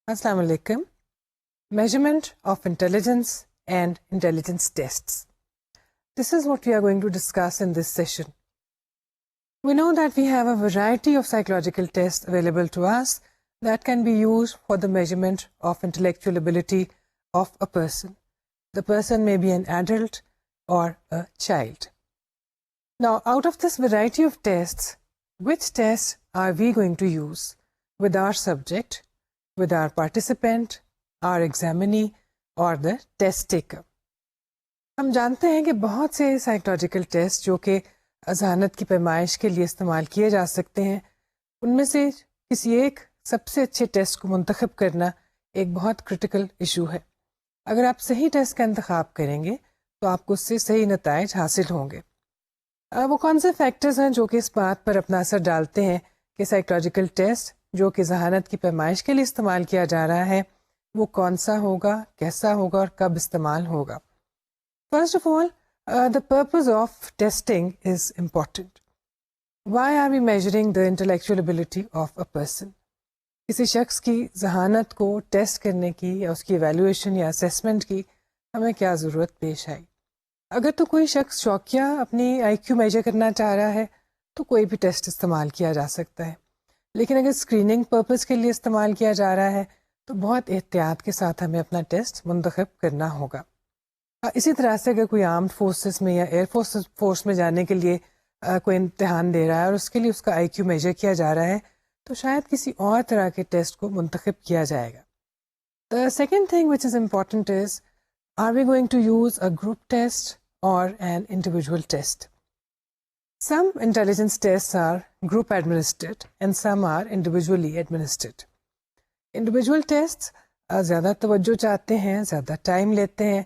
Assalamu alaikum. Measurement of intelligence and intelligence tests. This is what we are going to discuss in this session. We know that we have a variety of psychological tests available to us that can be used for the measurement of intellectual ability of a person. The person may be an adult or a child. Now, out of this variety of tests, which tests are we going to use with our subject, with our participant, our examinee or the test taker? ہم جانتے ہیں کہ بہت سے psychological test جو کہ ذہانت کی پیمائش کے لیے استعمال کیے جا سکتے ہیں، ان میں سے کسی ایک سب سے اچھے ٹیسٹ کو منتخب کرنا ایک بہت کرٹیکل ایشو ہے. اگر آپ صحیح ٹیسٹ کا انتخاب کریں گے تو آپ کو اس سے صحیح نتائج حاصل ہوں گے. وہ کون سے فیکٹرز ہیں جو کہ اس بات پر اپنا اثر ڈالتے ہیں کہ سائیکولوجیکل ٹیسٹ جو کہ ذہانت کی پیمائش کے لیے استعمال کیا جا رہا ہے وہ کون سا ہوگا، کیسا ہوگا اور کب استعمال ہوگا؟ First of all, the purpose of testing is important. Why are we measuring the intellectual ability of a person? کسی شخص کی ذہانت کو ٹیسٹ کرنے کی یا اس کی ایویلویشن یا اسیسمنٹ کی ہمیں کیا ضرورت پیش آئی؟ اگر تو کوئی شخص شوقیہ اپنی آئی کیو میجر کرنا چاہ رہا ہے تو کوئی بھی ٹیسٹ استعمال کیا جا سکتا ہے، لیکن اگر اسکریننگ پرپز کے لیے استعمال کیا جا رہا ہے تو بہت احتیاط کے ساتھ ہمیں اپنا ٹیسٹ منتخب کرنا ہوگا. اسی طرح سے اگر کوئی آرمڈ فورسز میں یا ایئر فورس میں جانے کے لیے کوئی امتحان دے رہا ہے اور اس کے لیے اس کا آئی کیو میجر کیا جا رہا ہے تو شاید کسی اور طرح کے ٹیسٹ کو منتخب کیا جائے گا. The second thing which is important is, are we going to use a group test or an individual test? Some intelligence tests are group administered and some are individually administered. Individual tests زیادہ توجہ چاہتے ہیں، زیادہ time لیتے ہیں.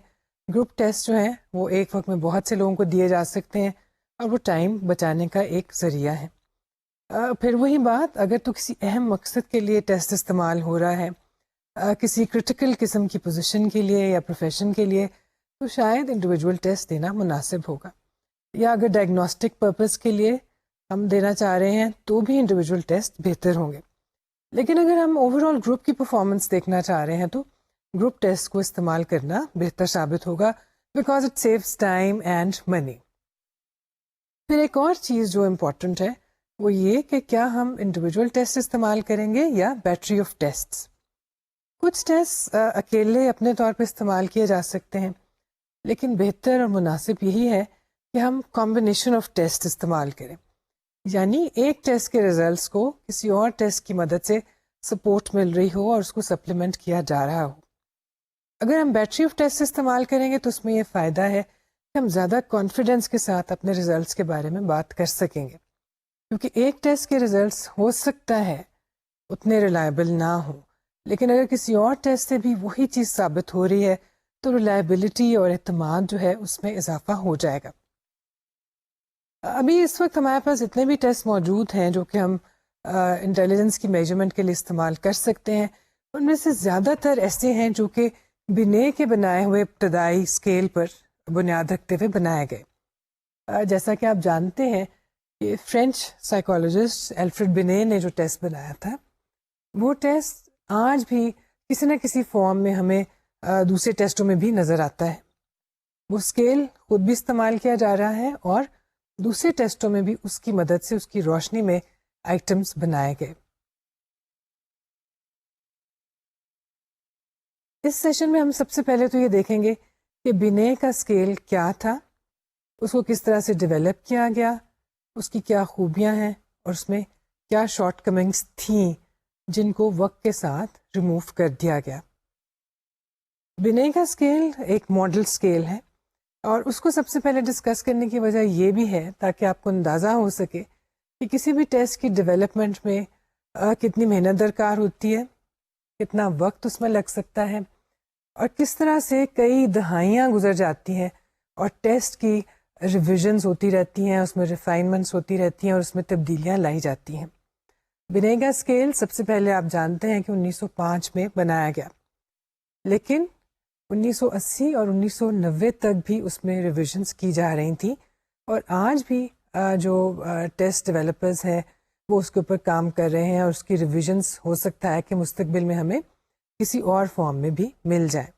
Group test جو ہیں وہ ایک وقت میں بہت سے لوگوں کو دیے جا سکتے ہیں اور وہ ٹائم بچانے کا ایک ذریعہ ہے. پھر وہی بات، اگر تو کسی اہم مقصد کے لیے ٹیسٹ استعمال ہو رہا ہے، کسی کرٹیکل قسم کی پوزیشن کے لیے یا پروفیشن کے لیے، تو شاید انڈیویجول ٹیسٹ دینا مناسب ہوگا. یا اگر ڈائگنوسٹک پرپز کے لیے ہم دینا چاہ رہے ہیں تو بھی انڈیویجول ٹیسٹ بہتر ہوں گے. لیکن اگر ہم اوور آل گروپ کی پرفارمنس دیکھنا چاہ رہے ہیں تو گروپ ٹیسٹ کو استعمال کرنا بہتر ثابت ہوگا، because it saves time and money. پھر ایک اور چیز جو امپورٹنٹ ہے وہ یہ کہ کیا ہم انڈیویجول ٹیسٹ استعمال کریں گے یا بیٹری آف ٹیسٹ. کچھ ٹیسٹ اکیلے اپنے طور پہ استعمال کیے جا سکتے ہیں، لیکن بہتر اور مناسب یہی ہے کہ ہم کمبینیشن آف ٹیسٹ استعمال کریں، یعنی ایک ٹیسٹ کے ریزلٹس کو کسی اور ٹیسٹ کی مدد سے سپورٹ مل رہی ہو اور اس کو سپلیمنٹ کیا جا رہا ہو. اگر ہم بیٹری آف ٹیسٹ استعمال کریں گے تو اس میں یہ فائدہ ہے کہ ہم زیادہ کانفیڈنس کے ساتھ اپنے ریزلٹس کے بارے میں بات کر سکیں گے، کیونکہ ایک ٹیسٹ کے ریزلٹس ہو سکتا ہے اتنے ریلائبل نہ ہوں، لیکن اگر کسی اور ٹیسٹ سے بھی وہی چیز ثابت ہو رہی ہے تو ریلائبلٹی اور اعتماد جو ہے اس میں اضافہ ہو جائے گا. ابھی اس وقت ہمارے پاس اتنے بھی ٹیسٹ موجود ہیں جو کہ ہم انٹیلیجنس کی میجرمنٹ کے لیے استعمال کر سکتے ہیں. ان میں سے زیادہ تر ایسے ہیں جو کہ بنے کے بنائے ہوئے ابتدائی اسکیل پر بنیاد رکھتے ہوئے بنائے گئے. جیسا کہ آپ جانتے ہیں کہ فرینچ سائیکالوجسٹ ایلفریڈ بنے نے جو ٹیسٹ بنایا تھا وہ ٹیسٹ آج بھی کسی نہ کسی فارم میں ہمیں دوسرے ٹیسٹوں میں بھی نظر آتا ہے. وہ اسکیل خود بھی استعمال کیا جا رہا ہے اور دوسرے ٹیسٹوں میں بھی اس کی مدد سے، اس کی روشنی میں آئٹمس بنائے گئے. اس سیشن میں ہم سب سے پہلے تو یہ دیکھیں گے کہ بنے کا اسکیل کیا تھا، اس کو کس طرح سے ڈیولپ کیا گیا، اس کی کیا خوبیاں ہیں اور اس میں کیا شارٹ کمنگس تھیں جن کو وقت کے ساتھ ریموو کر دیا گیا. بنے کا اسکیل ایک ماڈل اسکیل ہے اور اس کو سب سے پہلے ڈسکس کرنے کی وجہ یہ بھی ہے تاکہ آپ کو اندازہ ہو سکے کہ کسی بھی ٹیسٹ کی ڈیولپمنٹ میں کتنی محنت درکار ہوتی ہے، کتنا وقت اس میں لگ سکتا ہے اور کس طرح سے کئی دہائیاں گزر جاتی ہیں اور ٹیسٹ کی ریویژنز ہوتی رہتی ہیں، اس میں ریفائنمنٹس ہوتی رہتی ہیں اور اس میں تبدیلیاں لائی جاتی ہیں. بنے کا اسکیل سب سے پہلے آپ جانتے ہیں کہ 1905 میں بنایا گیا، لیکن 1980 اور 1990 تک بھی اس میں ریویژنز کی جا رہی تھیں اور آج بھی جو ٹیسٹ ڈیولپرز ہیں وہ اس کے اوپر کام کر رہے ہیں اور اس کی ریویژنز ہو سکتا ہے کہ مستقبل میں ہمیں کسی اور فارم میں بھی مل جائیں.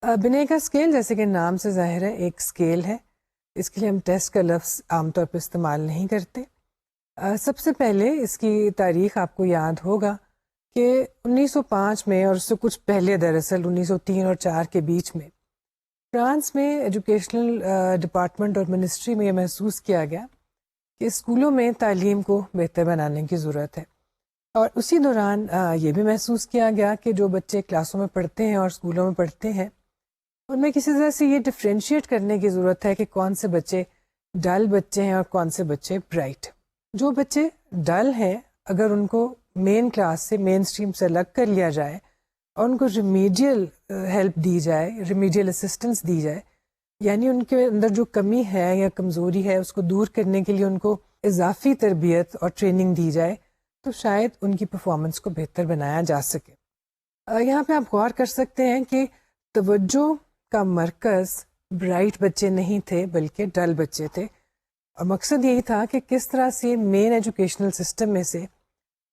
بنے کا اسکیل جیسے کہ نام سے ظاہر ہے ایک اسکیل ہے. اس کے لیے ہم ٹیسٹ کا لفظ عام طور پہ استعمال نہیں کرتے. سب سے پہلے اس کی تاریخ آپ کو یاد ہوگا کہ 1905 میں اور اس سے کچھ پہلے دراصل 1903 اور 4 کے بیچ میں فرانس میں ایجوکیشنل ڈپارٹمنٹ اور منسٹری میں یہ محسوس کیا گیا کہ اسکولوں میں تعلیم کو بہتر بنانے کی ضرورت ہے. اور اسی دوران یہ بھی محسوس کیا گیا کہ جو بچے کلاسوں میں پڑھتے ہیں اور اسکولوں میں پڑھتے ہیں ان میں کسی طرح سے یہ ڈفرینشیٹ کرنے کی ضرورت ہے کہ کون سے بچے ڈل بچے ہیں اور کون سے بچے برائٹ. جو بچے ڈل ہیں اگر ان کو مین کلاس سے مین اسٹریم سے الگ کر لیا جائے اور ان کو ریمیڈیل ہیلپ دی جائے، ریمیڈیل اسسٹنس دی جائے، یعنی ان کے اندر جو کمی ہے یا کمزوری ہے اس کو دور کرنے کے لیے ان کو اضافی تربیت اور ٹریننگ دی جائے تو شاید ان کی پرفارمنس کو بہتر بنایا جا سکے. یہاں پہ آپ غور کر سکتے ہیں کہ توجہ کا مرکز برائٹ بچے نہیں تھے بلکہ ڈل بچے تھے، اور مقصد یہی تھا کہ کس طرح سے مین ایجوکیشنل سسٹم میں سے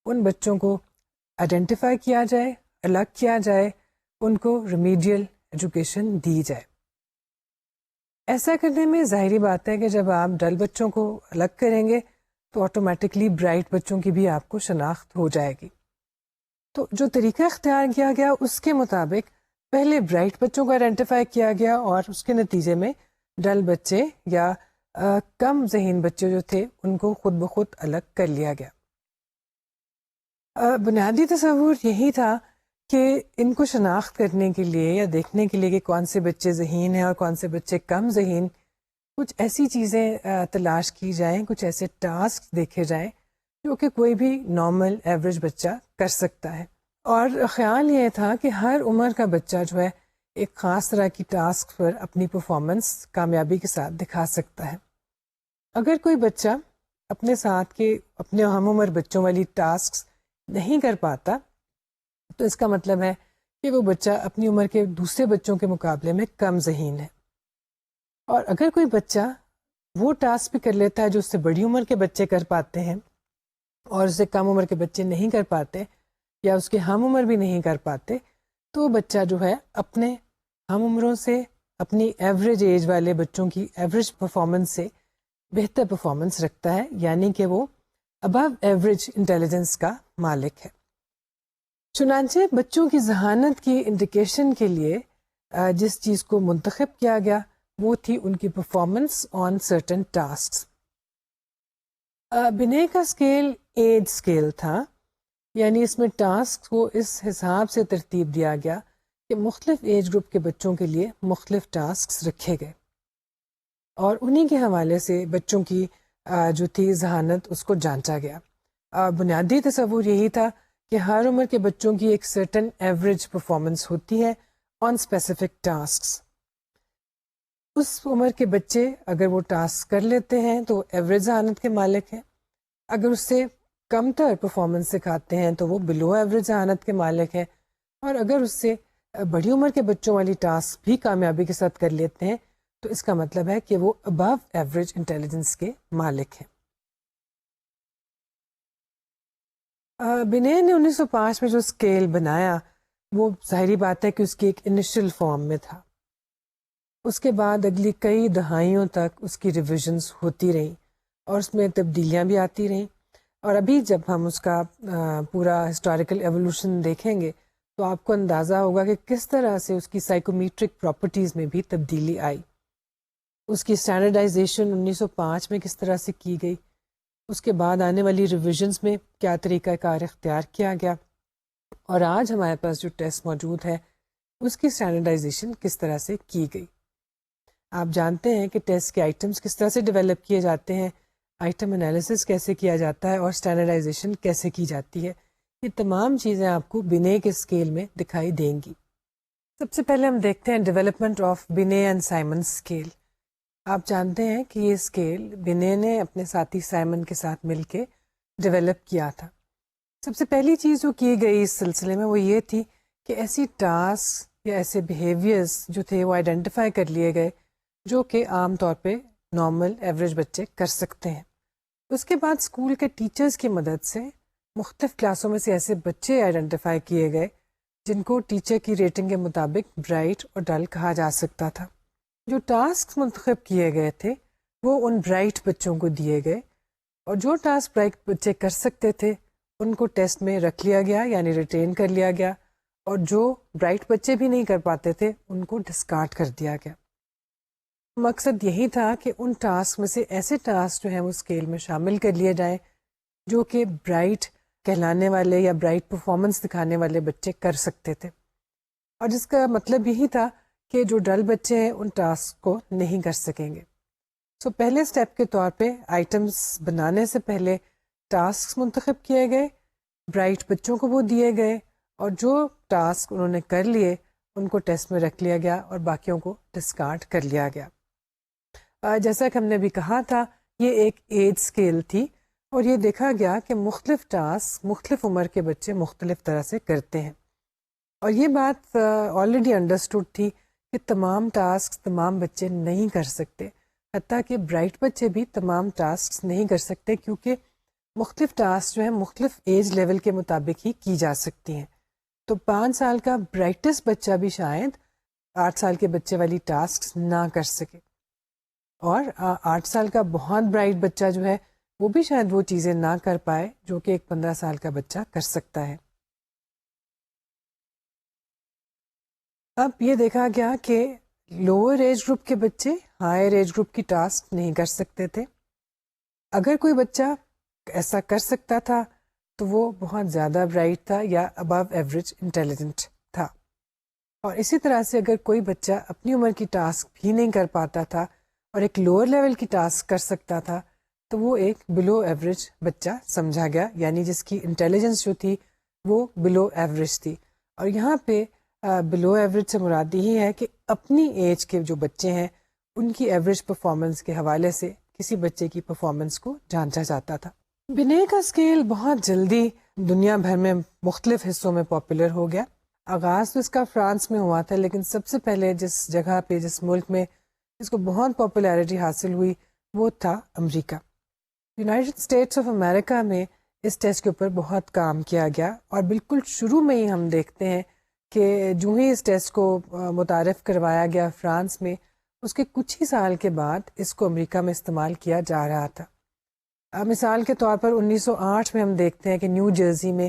ان بچوں کو آئیڈینٹیفائی کیا جائے، الگ کیا جائے، ان کو ریمیڈیل ایجوکیشن دی جائے. ایسا کرنے میں ظاہری بات ہے کہ جب آپ ڈل بچوں کو الگ کریں گے تو آٹومیٹکلی برائٹ بچوں کی بھی آپ کو شناخت ہو جائے گی. تو جو طریقہ اختیار کیا گیا اس کے مطابق پہلے برائٹ بچوں کو آئیڈینٹیفائی کیا گیا اور اس کے نتیجے میں ڈل بچے یا کم ذہین بچے جو تھے ان کو خود بخود الگ کر لیا گیا. بنیادی تصور یہی تھا کہ ان کو شناخت کرنے کے لیے یا دیکھنے کے لیے کہ کون سے بچے ذہین ہیں اور کون سے بچے کم ذہین، کچھ ایسی چیزیں تلاش کی جائیں، کچھ ایسے ٹاسک دیکھے جائیں جو کہ کوئی بھی نارمل ایوریج بچہ کر سکتا ہے. اور خیال یہ تھا کہ ہر عمر کا بچہ جو ہے ایک خاص طرح کی ٹاسک پر اپنی پرفارمنس کامیابی کے ساتھ دکھا سکتا ہے. اگر کوئی بچہ اپنے ساتھ کے اپنے ہم عمر بچوں والی ٹاسک نہیں کر پاتا تو اس کا مطلب ہے کہ وہ بچہ اپنی عمر کے دوسرے بچوں کے مقابلے میں کم ذہین ہے. اور اگر کوئی بچہ وہ ٹاسک بھی کر لیتا ہے جو اس سے بڑی عمر کے بچے کر پاتے ہیں اور اس سے کم عمر کے بچے نہیں کر پاتے یا اس کے ہم عمر بھی نہیں کر پاتے، تو بچہ جو ہے اپنے ہم عمروں سے، اپنی ایوریج ایج والے بچوں کی ایوریج پرفارمنس سے بہتر پرفارمنس رکھتا ہے، یعنی کہ وہ ابو ایوریج انٹیلیجنس کا مالک ہے. چنانچہ بچوں کی ذہانت کی انڈیکیشن کے لیے جس چیز کو منتخب کیا گیا وہ تھی ان کی پرفارمنس آن سرٹن ٹاسکس. بنے کا اسکیل ایج اسکیل تھا، یعنی اس میں ٹاسک کو اس حساب سے ترتیب دیا گیا کہ مختلف ایج گروپ کے بچوں کے لیے مختلف ٹاسکس رکھے گئے اور انہی کے حوالے سے بچوں کی جو تھی ذہانت اس کو جانچا گیا. بنیادی تصور یہی تھا کہ ہر عمر کے بچوں کی ایک سرٹن ایوریج پرفارمنس ہوتی ہے آن اسپیسیفک ٹاسکس. اس عمر کے بچے اگر وہ ٹاسک کر لیتے ہیں تو ایوریج ذہانت کے مالک ہیں، اگر اس سے کم تر پرفارمنس دکھاتے ہیں تو وہ بلو ایوریج ذہانت کے مالک ہیں، اور اگر اس سے بڑی عمر کے بچوں والی ٹاسک بھی کامیابی کے ساتھ کر لیتے ہیں تو اس کا مطلب ہے کہ وہ ابو ایوریج انٹیلیجنس کے مالک ہیں. بنے نے 1905 میں جو اسکیل بنایا وہ ظاہری بات ہے کہ اس کی ایک انیشل فارم میں تھا. اس کے بعد اگلی کئی دہائیوں تک اس کی ریویژنز ہوتی رہیں اور اس میں تبدیلیاں بھی آتی رہیں، اور ابھی جب ہم اس کا پورا ہسٹوریکل ایوولوشن دیکھیں گے تو آپ کو اندازہ ہوگا کہ کس طرح سے اس کی سائیکومیٹرک پراپرٹیز میں بھی تبدیلی آئی. اس کی اسٹینڈرڈائزیشن 1905 میں کس طرح سے کی گئی، اس کے بعد آنے والی ریویژنز میں کیا طریقہ کار اختیار کیا گیا، اور آج ہمارے پاس جو ٹیسٹ موجود ہے اس کی اسٹینڈرڈائزیشن کس طرح سے کی گئی. آپ جانتے ہیں کہ ٹیسٹ کے آئٹمس کس طرح سے ڈیولپ کیے جاتے ہیں، آئٹم انالیسس کیسے کیا جاتا ہے اور اسٹینڈرڈائزیشن کیسے کی جاتی ہے. یہ تمام چیزیں آپ کو بنے کے اسکیل میں دکھائی دیں گی. سب سے پہلے ہم دیکھتے ہیں ڈیولپمنٹ آف بنے اینڈ سائمن اسکیل. آپ جانتے ہیں کہ یہ اسکیل بنے نے اپنے ساتھی سائمن کے ساتھ مل کے ڈیولپ کیا تھا. سب سے پہلی چیز جو کی گئی اس سلسلے میں وہ یہ تھی کہ ایسی ٹاسک یا ایسے بیہیویئرز جو تھے وہ آئیڈینٹیفائی کر لیے گئے جو کہ عام طور پہ نارمل ایوریج بچے کر سکتے ہیں. اس کے بعد اسکول کے ٹیچرز کی مدد سے مختلف کلاسوں میں سے ایسے بچے آئیڈینٹیفائی کیے گئے جن کو ٹیچر کی ریٹنگ کے مطابق برائٹ اور ڈل کہا جا سکتا تھا. جو ٹاسک منتخب کیے گئے تھے وہ ان برائٹ بچوں کو دیے گئے اور جو ٹاسک برائٹ بچے کر سکتے تھے ان کو ٹیسٹ میں رکھ لیا گیا یعنی ریٹین کر لیا گیا, اور جو برائٹ بچے بھی نہیں کر پاتے تھے ان کو ڈسکارڈ کر دیا گیا. مقصد یہی تھا کہ ان ٹاسک میں سے ایسے ٹاسک جو ہیں وہ اسکیل میں شامل کر لیے جائیں جو کہ برائٹ کہلانے والے یا برائٹ پرفارمنس دکھانے والے بچے کر سکتے تھے, اور جس کا مطلب یہی تھا کہ جو ڈل بچے ہیں ان ٹاسک کو نہیں کر سکیں گے. سو پہلے اسٹیپ کے طور پہ آئٹمس بنانے سے پہلے ٹاسک منتخب کیے گئے, برائٹ بچوں کو وہ دیے گئے, اور جو ٹاسک انہوں نے کر لیے ان کو ٹیسٹ میں رکھ لیا گیا اور باقیوں کو ڈسکارڈ کر لیا گیا. جیسا کہ ہم نے بھی کہا تھا یہ ایک ایج اسکیل تھی اور یہ دیکھا گیا کہ مختلف ٹاسک مختلف عمر کے بچے مختلف طرح سے کرتے ہیں, اور یہ بات آلریڈی انڈرسٹوڈ تھی کہ تمام ٹاسک تمام بچے نہیں کر سکتے, حتیٰ کہ برائٹ بچے بھی تمام ٹاسک نہیں کر سکتے کیونکہ مختلف ٹاسک جو ہیں مختلف ایج لیول کے مطابق ہی کی جا سکتی ہیں. تو 5 سال کا برائٹسٹ بچہ بھی شاید 8 سال کے بچے والی ٹاسک نہ کر سکے, اور 8 سال کا بہت برائٹ بچہ جو ہے وہ بھی شاید وہ چیزیں نہ کر پائے جو کہ ایک 15 سال کا بچہ کر سکتا ہے. اب یہ دیکھا گیا کہ لوور ایج گروپ کے بچے ہائر ایج گروپ کی ٹاسک نہیں کر سکتے تھے. اگر کوئی بچہ ایسا کر سکتا تھا تو وہ بہت زیادہ برائٹ تھا یا ابو ایوریج انٹیلیجنٹ تھا, اور اسی طرح سے اگر کوئی بچہ اپنی عمر کی ٹاسک بھی نہیں کر پاتا تھا اور ایک لوور لیول کی ٹاسک کر سکتا تھا تو وہ ایک بلو ایوریج بچہ سمجھا گیا, یعنی جس کی انٹیلیجنس جو تھی وہ بلو ایوریج تھی. اور یہاں پہ بلو ایوریج سے مراد یہی ہے کہ اپنی ایج کے جو بچے ہیں ان کی ایوریج پرفارمنس کے حوالے سے کسی بچے کی پرفارمنس کو جانچا جاتا تھا. بنے کا اسکیل بہت جلدی دنیا بھر میں مختلف حصوں میں پاپولر ہو گیا. آغاز تو اس کا فرانس میں ہوا تھا, لیکن سب سے پہلے جس جگہ پہ جس ملک میں اس کو بہت پاپولیرٹی حاصل ہوئی وہ تھا امریکہ. یونائٹڈ اسٹیٹس آف امریکہ میں اس ٹیسٹ کے اوپر بہت کام کیا گیا, اور بالکل شروع میں ہی ہم دیکھتے ہیں کہ جو ہی اس ٹیسٹ کو متعارف کروایا گیا فرانس میں, اس کے کچھ ہی سال کے بعد اس کو امریکہ میں استعمال کیا جا رہا تھا. مثال کے طور پر 1908 میں ہم دیکھتے ہیں کہ نیو جرسی میں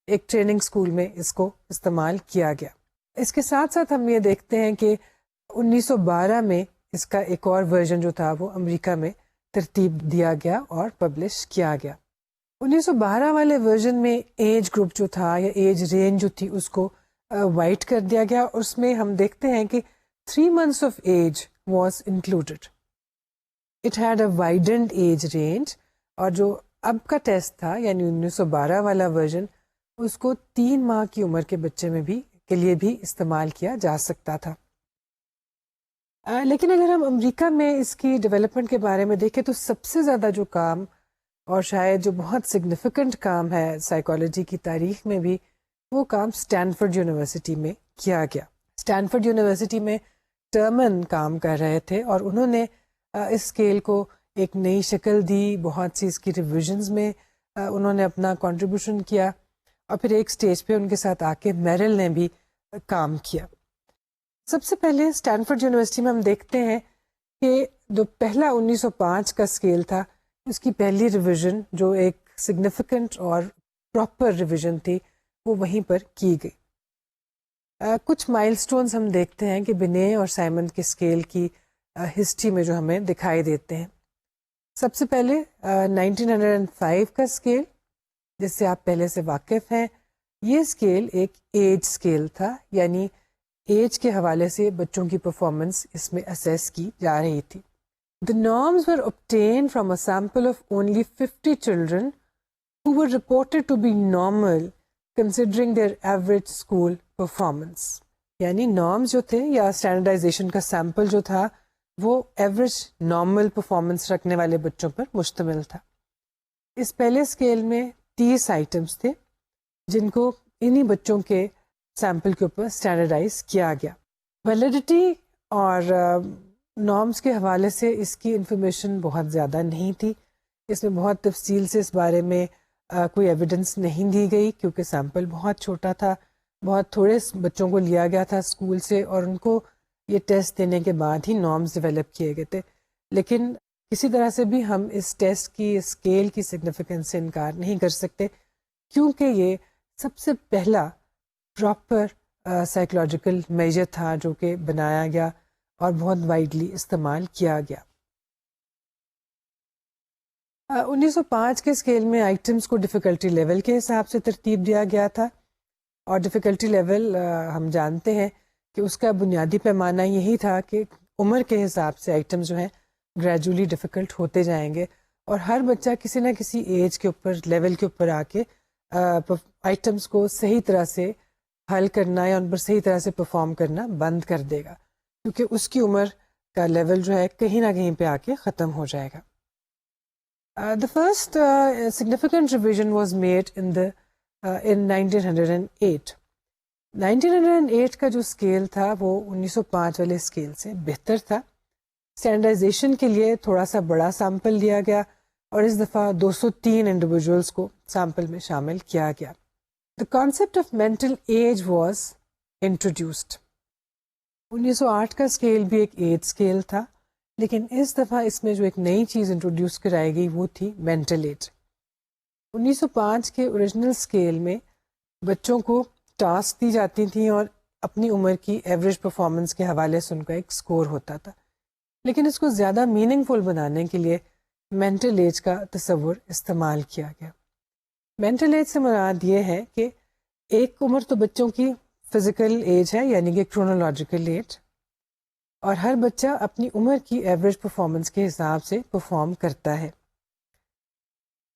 ایک ٹریننگ اسکول میں اس کو استعمال کیا گیا. اس کے ساتھ ساتھ ہم یہ دیکھتے ہیں کہ 1912 میں اس کا ایک اور ورژن جو تھا وہ امریکہ میں ترتیب دیا گیا اور پبلش کیا گیا. 1912 والے ورژن میں ایج گروپ جو تھا یا ایج رینج جو تھی اس کو وائٹ کر دیا گیا, اور اس میں ہم دیکھتے ہیں کہ 3 months of age was included. It had a widened age range, اور جو اب کا ٹیسٹ تھا یعنی 1912 والا ورژن اس کو 3 ماہ کی عمر کے بچے میں بھی کے لیے بھی استعمال کیا جا سکتا تھا. لیکن اگر ہم امریکہ میں اس کی ڈیولپمنٹ کے بارے میں دیکھیں تو سب سے زیادہ جو کام اور شاید جو بہت سگنیفیکنٹ کام ہے سائیکالوجی کی تاریخ میں بھی, وہ کام اسٹینفورڈ یونیورسٹی میں کیا گیا. اسٹینفورڈ یونیورسٹی میں ٹرمن کام کر رہے تھے اور انہوں نے اس اسکیل کو ایک نئی شکل دی, بہت سی اس کی ریویژنز میں انہوں نے اپنا کنٹریبیوشن کیا, اور پھر ایک سٹیج پہ ان کے ساتھ آ کے میرل نے بھی کام کیا. سب سے پہلے اسٹینفورڈ یونیورسٹی میں ہم دیکھتے ہیں کہ جو پہلا 1905 کا اسکیل تھا اس کی پہلی ریویژن جو ایک سگنیفیکنٹ اور پراپر ریویژن تھی وہ وہیں پر کی گئی. کچھ مائل سٹونز ہم دیکھتے ہیں کہ بنے اور سائمن کے اسکیل کی ہسٹری میں جو ہمیں دکھائی دیتے ہیں. سب سے پہلے 1905 کا اسکیل جس سے آپ پہلے سے واقف ہیں, یہ اسکیل ایک ایج اسکیل تھا, یعنی ایج کے حوالے سے بچوں کی پرفارمنس اس میں اسیس کی جا رہی تھی. The norms were obtained from a sample of only 50 children who were reported to be normal considering their average school performance. یعنی نارمز جو تھے یا اسٹینڈرڈائزیشن کا سیمپل جو تھا وہ ایوریج نارمل پرفارمنس رکھنے والے بچوں پر مشتمل تھا. اس پہلے اسکیل میں 30 آئٹمس تھے جن کو انہی بچوں کے سیمپل کے اوپر اسٹینڈرڈائز کیا گیا. ویلیڈیٹی اور نارمس کے حوالے سے اس کی انفارمیشن بہت زیادہ نہیں تھی. اس میں بہت تفصیل سے اس بارے میں کوئی ایویڈنس نہیں دی گئی کیونکہ سیمپل بہت چھوٹا تھا. بہت تھوڑے بچوں کو لیا گیا تھا اسکول سے اور ان کو یہ ٹیسٹ دینے کے بعد ہی نارمز ڈیولپ کیے گئے تھے. لیکن کسی طرح سے بھی ہم اس ٹیسٹ کی اسکیل کی سگنیفیکنس سے انکار نہیں کر سکتے کیونکہ یہ سب سے پہلا پراپر سائیکولوجیکل میجر تھا جو کہ بنایا گیا اور بہت وائڈلی استعمال کیا گیا. 1905 کے اسکیل میں آئٹمس کو ڈیفیکلٹی لیول کے حساب سے ترتیب دیا گیا تھا اور ڈیفیکلٹی لیول ہم جانتے ہیں کہ اس کا بنیادی پیمانہ یہی تھا کہ عمر کے حساب سے آئٹمس جو ہیں گریجولی ڈیفیکلٹ ہوتے جائیں گے اور ہر بچہ کسی نہ کسی ایج کے اوپر لیول کے اوپر آ کے آئٹمس کو صحیح طرح سے حل کرنا یا ان پر صحیح طرح سے پرفارم کرنا بند کر دے گا کیونکہ اس کی عمر کا لیول جو ہے کہیں نہ کہیں پہ آ کے ختم ہو جائے گا. The first significant revision was made in 1908. 1908 کا جو اسکیل تھا وہ 1905 والے اسکیل سے بہتر تھا. اسٹینڈرڈائزیشن کے لیے تھوڑا سا بڑا سیمپل لیا گیا اور اس دفعہ 203 انڈیویجولس کو سیمپل میں شامل کیا گیا. The concept of mental age was introduced. 1908 کا اسکیل بھی ایک ایج اسکیل تھا لیکن اس دفعہ اس میں جو ایک نئی چیز انٹروڈیوس کرائی گئی وہ تھی مینٹل ایج. 1905 کے اوریجنل اسکیل میں بچوں کو ٹاسک دی جاتی تھیں اور اپنی عمر کی ایوریج پرفارمنس کے حوالے سے ان کا ایک اسکور ہوتا تھا لیکن اس کو زیادہ میننگ فل بنانے کے لیے مینٹل ایج کا تصور استعمال کیا گیا. مینٹل ایج سے مراد یہ ہے کہ ایک عمر تو بچوں کی فزیکل ایج ہے یعنی کہ کرونولوجیکل ایج اور ہر بچہ اپنی عمر کی ایوریج پرفارمنس کے حساب سے پرفارم کرتا ہے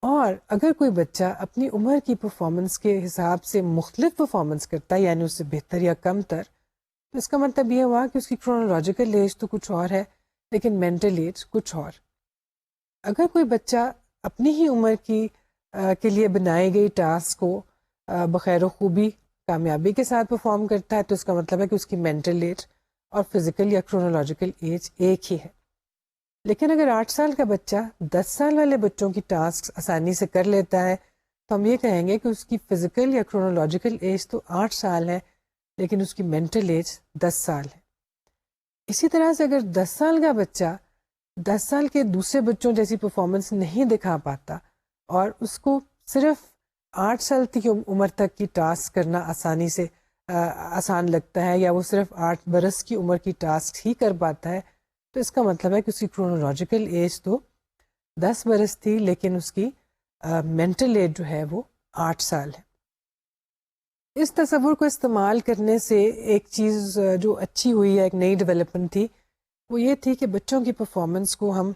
اور اگر کوئی بچہ اپنی عمر کی پرفارمنس کے حساب سے مختلف پرفارمنس کرتا ہے یعنی اس سے بہتر یا کم تر تو اس کا مطلب یہ ہوا کہ اس کی کرونولوجیکل ایج تو کچھ اور ہے لیکن مینٹل ایج کچھ اور. اگر کوئی بچہ اپنی ہی عمر کی کے لیے بنائی گئی ٹاسک کو بخیر و خوبی کامیابی کے ساتھ پرفارم کرتا ہے تو اس کا مطلب ہے کہ اس کی مینٹل ایج اور فزیکل یا کرونولوجیکل ایج ایک ہی ہے. لیکن اگر 8 سال کا بچہ 10 سال والے بچوں کی ٹاسک آسانی سے کر لیتا ہے تو ہم یہ کہیں گے کہ اس کی فزیکل یا کرونولوجیکل ایج تو 8 سال ہے لیکن اس کی مینٹل ایج 10 سال ہے. اسی طرح سے اگر 10 سال کا بچہ 10 سال کے دوسرے بچوں جیسی پرفارمنس نہیں دکھا پاتا اور اس کو صرف 8 سال کی عمر تک کی ٹاسک کرنا آسان لگتا ہے یا وہ صرف 8 برس کی عمر کی ٹاسک ہی کر پاتا ہے تو اس کا مطلب ہے کہ اس کی کرونولوجیکل ایج تو 10 برس تھی لیکن اس کی مینٹل ایج جو ہے وہ 8 سال ہے. اس تصور کو استعمال کرنے سے ایک چیز جو اچھی ہوئی ہے ایک نئی ڈیولپمنٹ تھی وہ یہ تھی کہ بچوں کی پرفارمنس کو ہم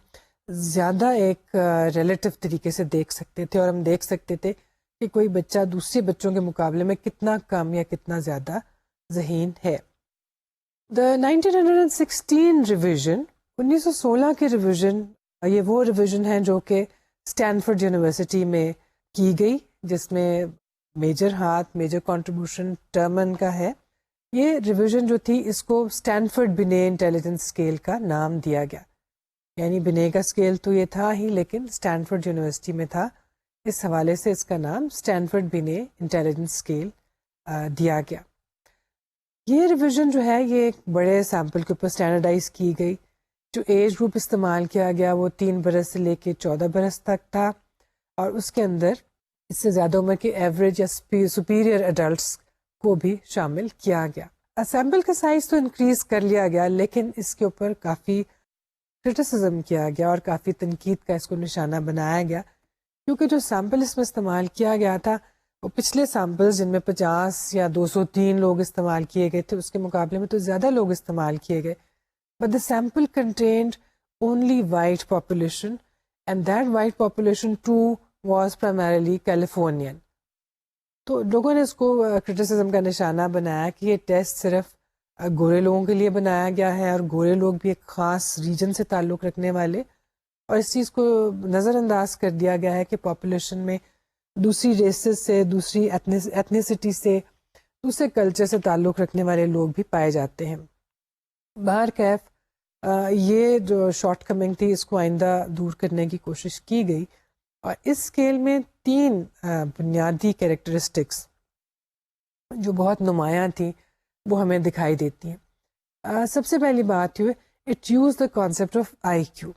زیادہ ایک ریلیٹو طریقے سے دیکھ سکتے تھے اور ہم دیکھ سکتے تھے کہ کوئی بچہ دوسرے بچوں کے مقابلے میں کتنا کم یا کتنا زیادہ ذہین ہے. The 1916 ریویژن 1916 کی ریویژن یہ وہ ریویژن ہے جو کہ اسٹینفورڈ یونیورسٹی میں کی گئی جس میں میجر کنٹریبیوشن ٹرمن کا ہے. یہ ریویژن جو تھی اس کو اسٹینفورڈ بنے انٹیلیجنس اسکیل کا نام دیا گیا یعنی بنے کا اسکیل تو یہ تھا ہی لیکن اسٹینفورڈ یونیورسٹی میں تھا اس حوالے سے اس کا نام اسٹینفورڈ بنے انٹیلیجنس اسکیل دیا گیا. یہ ریویژن جو ہے یہ ایک بڑے سیمپل کے اوپر اسٹینڈرڈائز کی گئی. جو ایج گروپ استعمال کیا گیا وہ 3 برس سے لے کے 14 برس تک تھا اور اس کے اندر اس سے زیادہ عمر کے ایوریج یا سپیریئر ایڈلٹس کو بھی شامل کیا گیا. سیمپل کا سائز تو انکریز کر لیا گیا لیکن اس کے اوپر کافی کرٹیسزم کیا گیا اور کافی تنقید کا اس کو نشانہ بنایا گیا کیونکہ جو سیمپل اس میں استعمال کیا گیا تھا وہ پچھلے سیمپلز جن میں 50 یا 203 لوگ استعمال کیے گئے تھے اس کے مقابلے میں تو زیادہ لوگ استعمال کیے گئے. But the sample contained only white population and that white population too was primarily Californian. تو لوگوں نے اس کو کرٹیسزم کا نشانہ بنایا کہ یہ ٹیسٹ صرف گورے لوگوں کے لیے بنایا گیا ہے اور گورے لوگ بھی ایک خاص ریجن سے تعلق رکھنے والے اور اس چیز کو نظر انداز کر دیا گیا ہے کہ پاپولیشن میں دوسری ریسز سے دوسری ایتھنیسٹی سے دوسرے کلچر سے تعلق رکھنے والے لوگ بھی پائے جاتے ہیں. بہرکیف یہ جو شارٹ کمنگ تھی اس کو آئندہ دور کرنے کی کوشش کی گئی اور اس اسکیل میں 3 بنیادی کیریکٹرسٹکس جو بہت نمایاں تھیں وہ ہمیں دکھائی دیتی ہیں. سب سے پہلی بات یہ it uses the concept of IQ.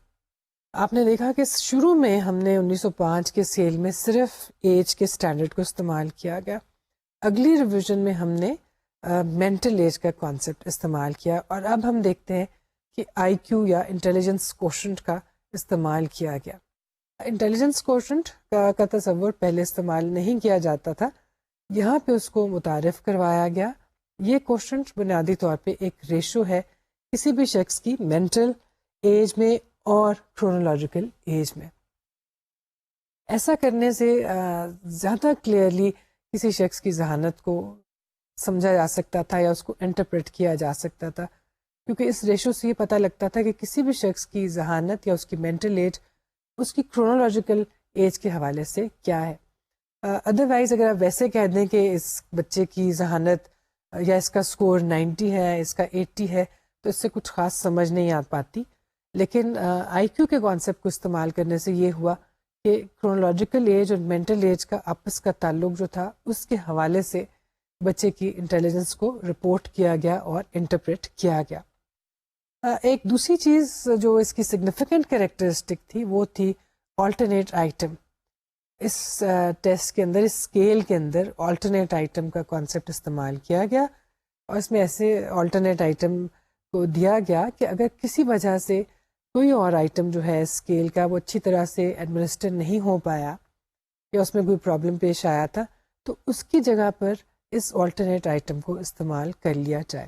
آپ نے دیکھا کہ شروع میں ہم نے 1905 کے اسکیل میں صرف ایج کے اسٹینڈرڈ کو استعمال کیا گیا. اگلی ریویژن میں ہم نے مینٹل ایج کا کانسیپٹ استعمال کیا اور اب ہم دیکھتے ہیں کہ آئی کیو یا انٹیلیجنس کوشنٹ کا استعمال کیا گیا. انٹیلیجنس کوشنٹ کا تصور پہلے استعمال نہیں کیا جاتا تھا, یہاں پہ اس کو متعارف کروایا گیا. یہ کوشنٹ بنیادی طور پہ ایک ریشو ہے کسی بھی شخص کی مینٹل ایج میں اور کرونولوجیکل ایج میں. ایسا کرنے سے زیادہ کلیئرلی کسی شخص کی ذہانت کو سمجھا جا سکتا تھا یا اس کو انٹرپریٹ کیا جا سکتا تھا, کیونکہ اس ریشو سے یہ پتہ لگتا تھا کہ کسی بھی شخص کی ذہانت یا اس کی مینٹل ایج اس کی کرونولوجیکل ایج کے حوالے سے کیا ہے. ادروائز اگر آپ ویسے کہہ دیں کہ اس بچے کی ذہانت یا اس کا سکور 90 ہے, اس کا 80 ہے, تو اس سے کچھ خاص سمجھ نہیں آ پاتی. لیکن آئی کیو کے کانسیپٹ کو استعمال کرنے سے یہ ہوا کہ کرونولوجیکل ایج اور مینٹل ایج کا آپس کا تعلق جو تھا اس کے حوالے سے بچے کی انٹیلیجنس کو رپورٹ کیا گیا اور انٹرپریٹ کیا گیا. ایک دوسری چیز جو اس کی سگنیفیکنٹ کریکٹرسٹک تھی وہ تھی آلٹرنیٹ آئٹم. اس ٹیسٹ کے اندر, اس اسکیل کے اندر آلٹرنیٹ آئٹم کا کانسیپٹ استعمال کیا گیا اور اس میں ایسے آلٹرنیٹ آئٹم کو دیا گیا کہ اگر کسی وجہ سے کوئی اور آئٹم جو ہے اسکیل کا وہ اچھی طرح سے ایڈمنسٹر نہیں ہو پایا یا اس میں کوئی پرابلم پیش آیا تھا تو اس کی جگہ پر اس آلٹرنیٹ آئٹم کو استعمال کر لیا جائے.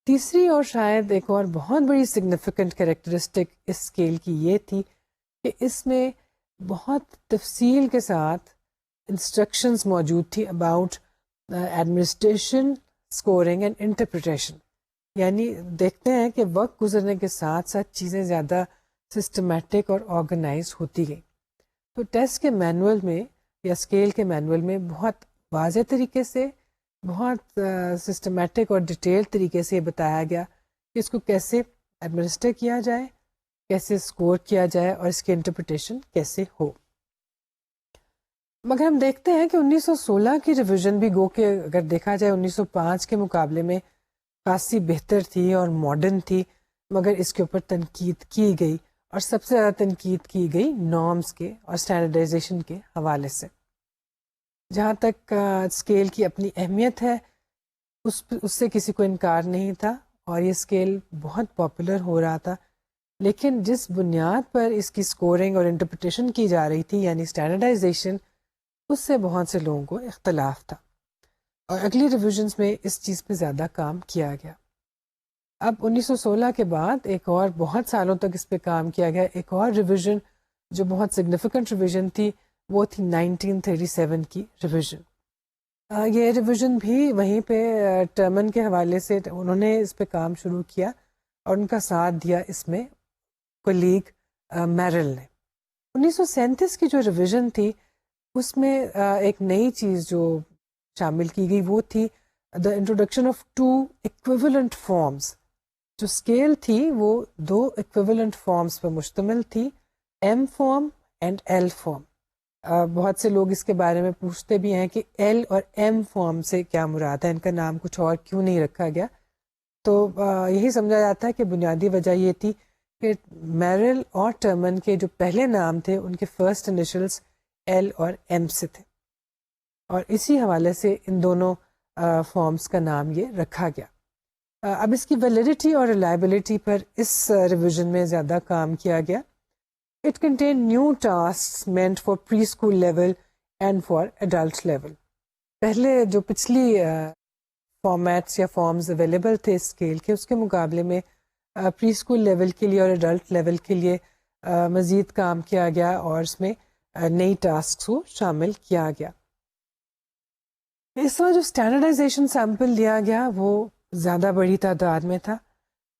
تیسری اور شاید ایک اور بہت بڑی سگنیفیکنٹ کریکٹرسٹک اس اسکیل کی یہ تھی کہ اس میں بہت تفصیل کے ساتھ انسٹرکشنز موجود تھی about administration, scoring and interpretation. یعنی دیکھتے ہیں کہ وقت گزرنے کے ساتھ ساتھ چیزیں زیادہ سسٹمیٹک اور آرگنائز ہوتی گئیں. تو ٹیسٹ کے مینول میں یا اسکیل کے مینول میں بہت واضح طریقے سے, بہت سسٹمیٹک اور ڈیٹیل طریقے سے یہ بتایا گیا کہ اس کو کیسے ایڈمنسٹر کیا جائے, کیسے اسکور کیا جائے اور اس کی انٹرپریٹیشن کیسے ہو. مگر ہم دیکھتے ہیں کہ 1916 کی ریویژن بھی گو کہ اگر دیکھا جائے 1905 کے مقابلے میں خاصی بہتر تھی اور ماڈرن تھی, مگر اس کے اوپر تنقید کی گئی اور سب سے زیادہ تنقید کی گئی نارمز کے اور اسٹینڈرڈائزیشن کے حوالے سے. جہاں تک اسکیل کی اپنی اہمیت ہے اس سے کسی کو انکار نہیں تھا اور یہ اسکیل بہت پاپولر ہو رہا تھا, لیکن جس بنیاد پر اس کی اسکورنگ اور انٹرپریٹیشن کی جا رہی تھی یعنی اسٹینڈرڈائزیشن, اس سے بہت سے لوگوں کو اختلاف تھا اور اگلی ریویژنز میں اس چیز پہ زیادہ کام کیا گیا. اب 1916 کے بعد ایک اور بہت سالوں تک اس پہ کام کیا گیا. ایک اور ریویژن جو بہت سگنیفیکنٹ ریویژن تھی وہ تھی 1937 کی ریویژن. یہ ریویژن بھی وہیں پہ ٹرمن کے حوالے سے انہوں نے اس پہ کام شروع کیا اور ان کا ساتھ دیا اس میں کولیگ میرل نے. 1937 کی جو ریویژن تھی اس میں ایک نئی چیز جو شامل کی گئی وہ تھی the introduction of 2 equivalent forms. جو اسکیل تھی وہ 2 ایکویولنٹ فارمز پر مشتمل تھی, M form and L form. بہت سے لوگ اس کے بارے میں پوچھتے بھی ہیں کہ ایل اور ایم فارم سے کیا مراد ہے, ان کا نام کچھ اور کیوں نہیں رکھا گیا. تو یہی سمجھا جاتا ہے کہ بنیادی وجہ یہ تھی کہ میرل اور ٹرمن کے جو پہلے نام تھے ان کے فرسٹ انیشلز ایل اور ایم سے تھے اور اسی حوالے سے ان دونوں فارمز کا نام یہ رکھا گیا. اب اس کی ویلیڈیٹی اور ریلائبلٹی پر اس ریویژن میں زیادہ کام کیا گیا. It contain new task meant for pre school level and for adult level. پہلے جو پچھلی فارمیٹس یا فارمز اویلیبل تھے اسکیل کے, اس کے مقابلے میں پری اسکول لیول کے لیے اور ایڈلٹ لیول کے لیے مزید کام کیا گیا اور اس میں نئی ٹاسکس کو شامل کیا گیا. اس وقت جو اسٹینڈرڈائزیشن سیمپل لیا گیا وہ زیادہ بڑی تعداد میں تھا.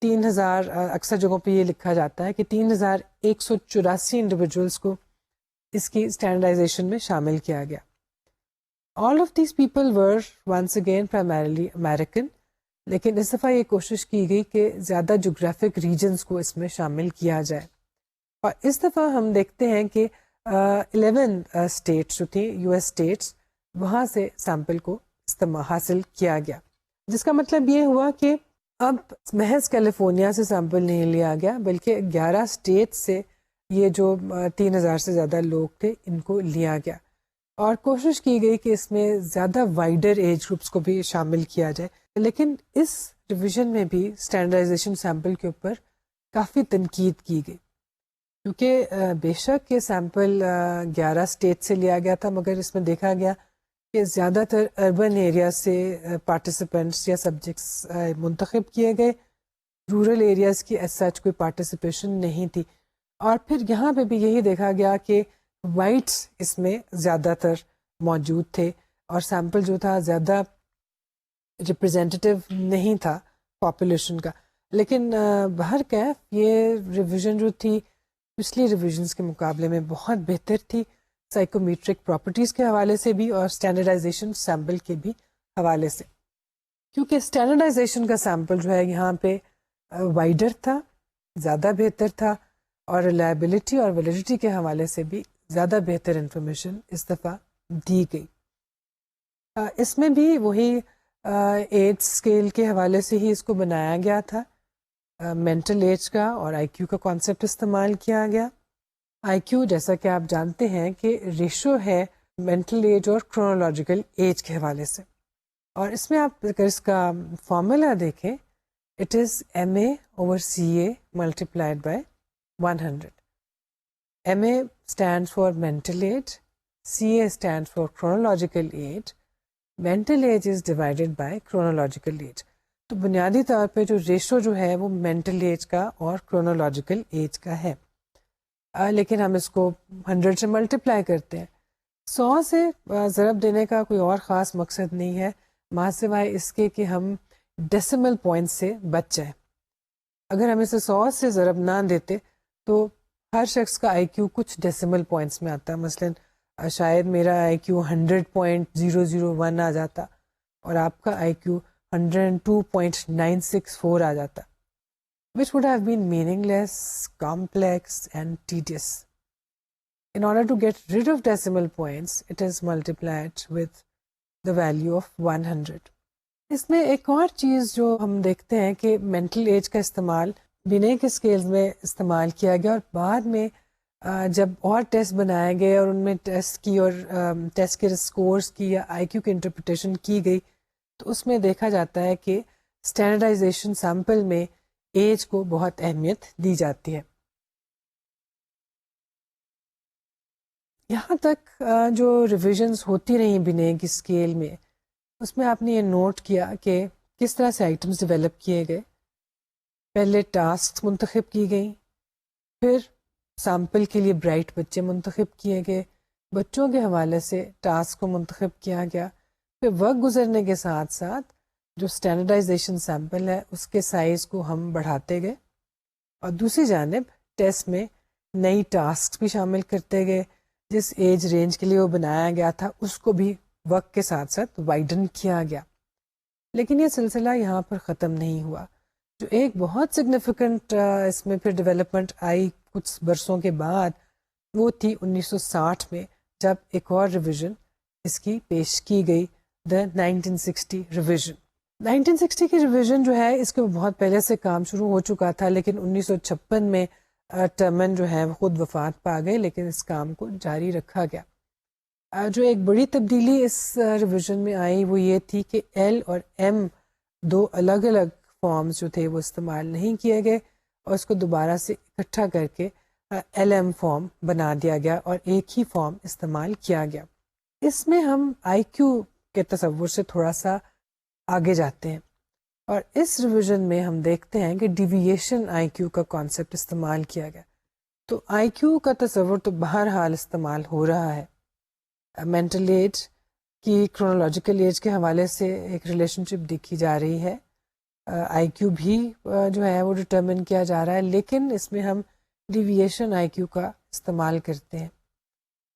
3000 اکثر جگہوں پہ یہ لکھا جاتا ہے کہ 3184 انڈیویجولس کو اس کی اسٹینڈرڈائزیشن میں شامل کیا گیا. All of these people were once again primarily American, لیکن اس دفعہ یہ کوشش کی گئی کہ زیادہ جغرافک ریجنس کو اس میں شامل کیا جائے اور اس دفعہ ہم دیکھتے ہیں کہ 11 اسٹیٹس جو تھیں یو ایس اسٹیٹس, وہاں سے سیمپل کو حاصل کیا گیا، جس کا مطلب یہ ہوا کہ اب محض کیلیفورنیا سے سیمپل نہیں لیا گیا بلکہ 11 اسٹیٹ سے یہ جو 3000 سے زیادہ لوگ تھے ان کو لیا گیا، اور کوشش کی گئی کہ اس میں زیادہ وائڈر ایج گروپس کو بھی شامل کیا جائے. لیکن اس ریویژن میں بھی اسٹینڈرڈائزیشن سیمپل کے اوپر کافی تنقید کی گئی، کیونکہ بے شک یہ سیمپل 11 اسٹیٹ سے لیا گیا تھا، مگر اس میں دیکھا گیا کہ زیادہ تر اربن ایریا سے پارٹیسپینٹس یا سبجیکٹس منتخب کیے گئے، رورل ایریاز کی ایز سچ کوئی پارٹیسپیشن نہیں تھی. اور پھر یہاں پہ بھی یہی دیکھا گیا کہ وائٹس اس میں زیادہ تر موجود تھے، اور سیمپل جو تھا زیادہ ریپرزینٹیو نہیں تھا پاپولیشن کا. لیکن بہرکیف یہ ریویژن جو تھی پچھلی ریویژنس کے مقابلے میں بہت بہتر تھی، سائیکومیٹرک پراپرٹیز کے حوالے سے بھی اور اسٹینڈرڈائزیشن سیمپل کے بھی حوالے سے، کیونکہ اسٹینڈرڈائزیشن کا سیمپل جو ہے یہاں پہ وائڈر تھا، زیادہ بہتر تھا، اور ریلائبلٹی اور ویلیڈیٹی کے حوالے سے بھی زیادہ بہتر انفارمیشن اس دفعہ دی گئی. اس میں بھی وہی ایج اسکیل کے حوالے سے ہی اس کو بنایا گیا تھا، مینٹل ایج کا اور آئی کیو کا کانسیپٹ استعمال کیا گیا. آئی کیو جیسا کہ آپ جانتے ہیں کہ ریشو ہے مینٹل ایج اور کرونولوجیکل ایج کے حوالے سے، اور اس میں آپ اگر اس کا فارمولا دیکھیں، it is MA/CA multiplied by 100. MA stands for mental age, CA stands for chronological age. Mental age is divided by chronological age. تو بنیادی طور پہ جو ریشو جو ہے وہ مینٹل ایج کا اور کرونولوجیکل ایج کا ہے، لیکن ہم اس کو 100 سے ملٹیپلائی کرتے ہیں. 100 سے ضرب دینے کا کوئی اور خاص مقصد نہیں ہے، سوائے اس کے کہ ہم ڈیسیمل پوائنٹ سے بچ جائیں. اگر ہم اسے 100 سے ضرب نہ دیتے تو ہر شخص کا آئی کیو کچھ ڈیسیمل پوائنٹس میں آتا ہے. مثلاً شاید میرا آئی کیو 100.001 آ جاتا اور آپ کا آئی کیو 102.964 آ جاتا، which would have been meaningless, complex and tedious. In order to get rid of decimal points, it is multiplied with the value of 100. اس میں ایک اور چیز جو ہم دیکھتے ہیں کہ مینٹل ایج کا استعمال بنے کے اسکیلز میں استعمال کیا گیا، اور بعد میں جب اور ٹیسٹ بنائے گئے اور ان میں ٹیسٹ کی اور ٹیسٹ کے اسکورس کی یا آئی کیو کی انٹرپریٹیشن کی گئی، تو اس میں دیکھا جاتا ہے کہ اسٹینڈرڈائزیشن سیمپل میں ایج کو بہت اہمیت دی جاتی ہے. یہاں تک جو ریویژنز ہوتی رہیں بنے کی اسکیل میں، اس میں آپ نے یہ نوٹ کیا کہ کس طرح سے آئٹمس ڈیولپ کیے گئے. پہلے ٹاسک منتخب کی گئیں، پھر سیمپل کے لیے برائٹ بچے منتخب کیے گئے، بچوں کے حوالے سے ٹاسک کو منتخب کیا گیا. پھر وقت گزرنے کے ساتھ ساتھ جو اسٹینڈرڈائزیشن سیمپل ہے اس کے سائز کو ہم بڑھاتے گئے، اور دوسری جانب ٹیسٹ میں نئی ٹاسک بھی شامل کرتے گئے. جس ایج رینج کے لیے وہ بنایا گیا تھا اس کو بھی وقت کے ساتھ ساتھ وائڈن کیا گیا. لیکن یہ سلسلہ یہاں پر ختم نہیں ہوا. جو ایک بہت سگنیفیکنٹ اس میں پھر ڈیولپمنٹ آئی کچھ برسوں کے بعد، وہ تھی 1960 میں، جب ایک اور ریویژن اس کی پیش کی گئی، دا 1960 ریویژن. 1960 کی ریویژن جو ہے اس کے بہت پہلے سے کام شروع ہو چکا تھا، لیکن 1956 میں ٹرمن جو ہے وہ خود وفات پا گئے، لیکن اس کام کو جاری رکھا گیا. جو ایک بڑی تبدیلی اس ریویژن میں آئی وہ یہ تھی کہ ایل اور ایم دو الگ الگ فارمز جو تھے وہ استعمال نہیں کیے گئے، اور اس کو دوبارہ سے اکٹھا کر کے ایل ایم فارم بنا دیا گیا اور ایک ہی فارم استعمال کیا گیا. اس میں ہم آئی کیو کے تصور سے تھوڑا سا آگے جاتے ہیں، اور اس ریویژن میں ہم دیکھتے ہیں کہ ڈیویشن آئی کیو کا کانسیپٹ استعمال کیا گیا. تو آئی کیو کا تصور تو بہرحال استعمال ہو رہا ہے. مینٹل ایج کی کرونولوجیکل ایج کے حوالے سے ایک ریلیشن شپ دیکھی جا رہی ہے. آئی کیو بھی جو ہے وہ ڈٹرمن کیا جا رہا ہے، لیکن اس میں ہم ڈیویشن آئی کیو کا استعمال کرتے ہیں.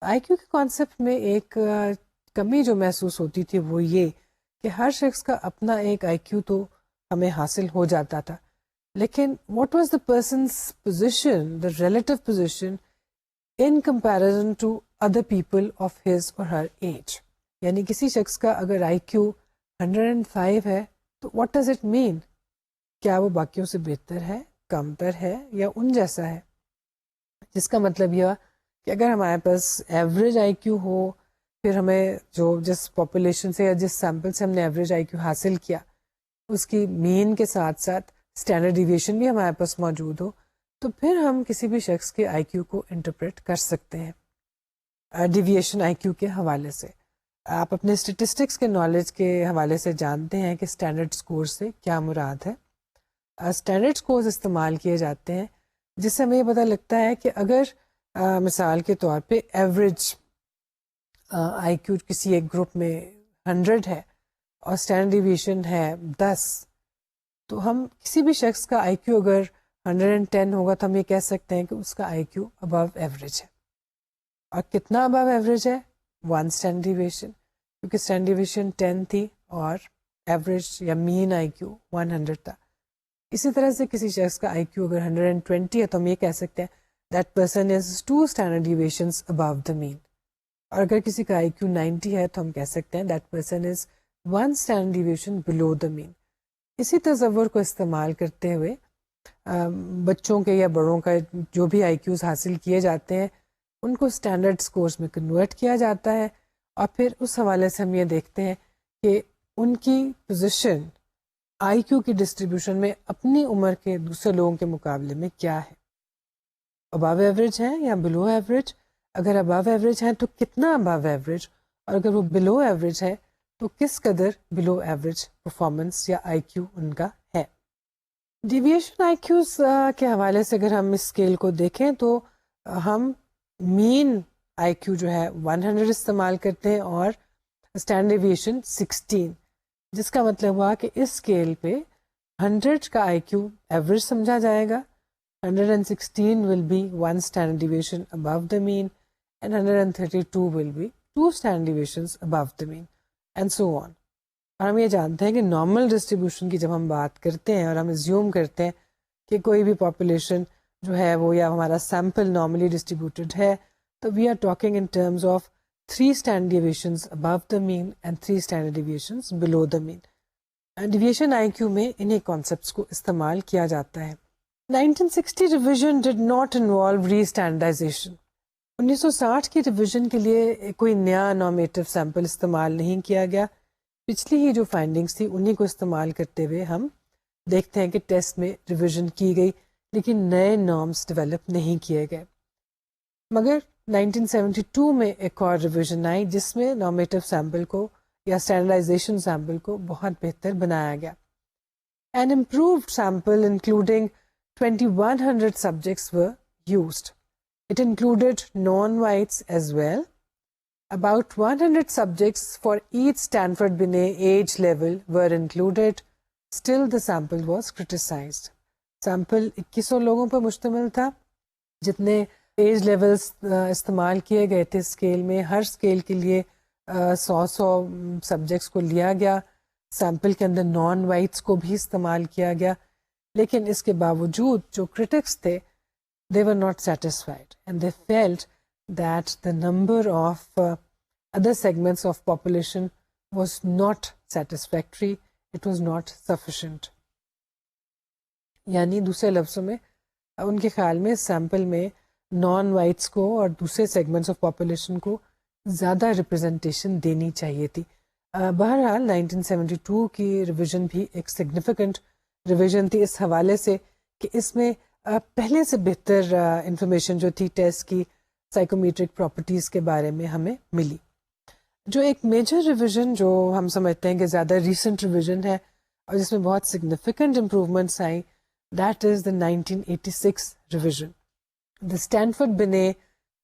آئی کیو کے کانسیپٹ میں ایک کمی جو محسوس ہوتی تھی وہ یہ کہ ہر شخص کا اپنا ایک آئی کیو تو ہمیں حاصل ہو جاتا تھا، لیکن what was the person's position, the relative position in comparison to other people of his or her age. یعنی کسی شخص کا اگر آئی کیو 105 ہے تو واٹ ڈز اٹ مین؟ کیا وہ باقیوں سے بہتر ہے, کمتر ہے یا ان جیسا ہے؟ جس کا مطلب یہ کہ اگر ہمارے پاس ایوریج آئی کیو ہو, پھر ہمیں جو جس پاپولیشن سے یا جس سیمپل سے ہم نے ایوریج آئی کیو حاصل کیا اس کی مین کے ساتھ ساتھ اسٹینڈرڈ ڈیویشن بھی ہمارے پاس موجود ہو, تو پھر ہم کسی بھی شخص کے آئی کیو کو انٹرپریٹ کر سکتے ہیں ڈیویشن آئی کیو کے حوالے سے. آپ اپنے اسٹیٹسٹکس کے نالج کے حوالے سے جانتے ہیں کہ اسٹینڈرڈ اسکور سے کیا مراد ہے. اسٹینڈرڈ اسکورز استعمال کیے جاتے ہیں جس سے ہمیں یہ پتہ لگتا ہے کہ اگر مثال کے طور پہ ایوریج آئی کیو کسی ایک گروپ میں 100 ہے اور اسٹینڈرڈ ڈیویشن ہے 10, تو ہم کسی بھی شخص کا آئی کیو اگر 110 ہوگا تو ہم یہ کہہ سکتے ہیں کہ اس کا آئی کیو ابو ایوریج ہے. اور کتنا ابو ایوریج ہے؟ 1 اسٹینڈرڈ ڈیویشن, کیونکہ اسٹینڈرڈ ڈیویشن 10 تھی اور ایوریج یا مین آئی کیو 100 تھا. اسی طرح سے کسی شخص کا آئی کیو اگر 120 ہے تو ہم یہ کہہ سکتے ہیں that person is 2 standard deviations above the mean. اور اگر کسی کا آئی کیو 90 ہے تو ہم کہہ سکتے ہیں that person is 1 standard deviation below the mean. اسی تصور کو استعمال کرتے ہوئے بچوں کے یا بڑوں کا جو بھی آئی کیوز حاصل کیے جاتے ہیں ان کو اسٹینڈرڈ اسکورز میں کنورٹ کیا جاتا ہے, اور پھر اس حوالے سے ہم یہ دیکھتے ہیں کہ ان کی پوزیشن آئی کیو کی ڈسٹریبیوشن میں اپنی عمر کے دوسرے لوگوں کے مقابلے میں کیا ہے, ابو ایوریج ہے یا بلو ایوریج. اگر ابو ایوریج ہے تو کتنا ابو ایوریج, اور اگر وہ بلو ایوریج ہے تو کس قدر بلو ایوریج پرفارمنس یا آئی کیو ان کا ہے. ڈیویشن آئی کیوز کے حوالے سے اگر ہم اس اسکیل کو دیکھیں تو ہم مین آئی کیو جو ہے 100 استعمال کرتے ہیں اور اسٹینڈرڈ ڈیویشن 16, جس کا مطلب ہوا کہ اس اسکیل پہ 100 کا آئی کیو ایوریج سمجھا جائے گا, 116 will be 1 standard deviation above the mean, and 132 will be 2 standard deviations above the mean, and so on. اور ہم یہ جانتے ہیں کہ نارمل ڈسٹریبیوشن کی جب ہم بات کرتے ہیں اور ہم ایزیوم کرتے ہیں کہ کوئی بھی پاپولیشن جو ہے وہ یا ہمارا سیمپل نارملی ڈسٹریبیوٹیڈ ہے, تو we are talking in terms of 3 standard deviations above the mean and 3 standard deviations below the mean. Deviation IQ میں انہیں کانسیپٹس کو استعمال کیا جاتا ہے. 1960 revision did not involve restandardization. 1960 کی ریویژن کے لیے کوئی نیا نارمیٹو سیمپل استعمال نہیں کیا گیا. پچھلی ہی جو فائنڈنگس تھی انہیں کو استعمال کرتے ہوئے ہم دیکھتے ہیں کہ ٹیسٹ میں ریویژن کی گئی لیکن نئے نارمس ڈیولپ نہیں کیے گئے. مگر 1972 میں ایک اور ریویژن آئی جس میں نارمیٹو سیمپل کو یا اسٹینڈرڈائزیشن سیمپل کو بہت بہتر بنایا گیا. An improved sample including 2100 subjects were used. It included non-whites as well. About 100 subjects for each Stanford Binet age level were included. Still the sample was criticized. Sample 2100 لوگوں پر مشتمل تھا. جتنے ایج لیولز استعمال کیے گئے تھے اسکیل میں, ہر scale کے لیے 100 سبجیکٹس کو لیا گیا. سیمپل کے اندر نان وائٹس کو بھی استعمال کیا گیا, لیکن اس کے باوجود جو کرٹکس تھے they were not satisfied and they felt that the number of other segments of population was not satisfactory, it was not sufficient. یعنی دوسرے لفظوں میں ان کے خیال میں سیمپل میں نان وائٹس کو اور دوسرے سیگمنٹس آف پاپولیشن کو زیادہ ریپرزنٹیشن دینی چاہیے تھی. بہرحال 1972 کی ریویژن بھی ایک سگنیفیکنٹ ریویژن تھی اس حوالے سے کہ اس میں پہلے سے بہتر انفارمیشن جو تھی ٹیسٹ کی سائیکومیٹرک پراپرٹیز کے بارے میں ہمیں ملی. جو ایک میجر ریویژن جو ہم سمجھتے ہیں کہ زیادہ ریسنٹ ریویژن ہے اور جس میں بہت سگنیفیکنٹ امپروومنٹس آئیں, that is the 1986 revision, the Stanford بنے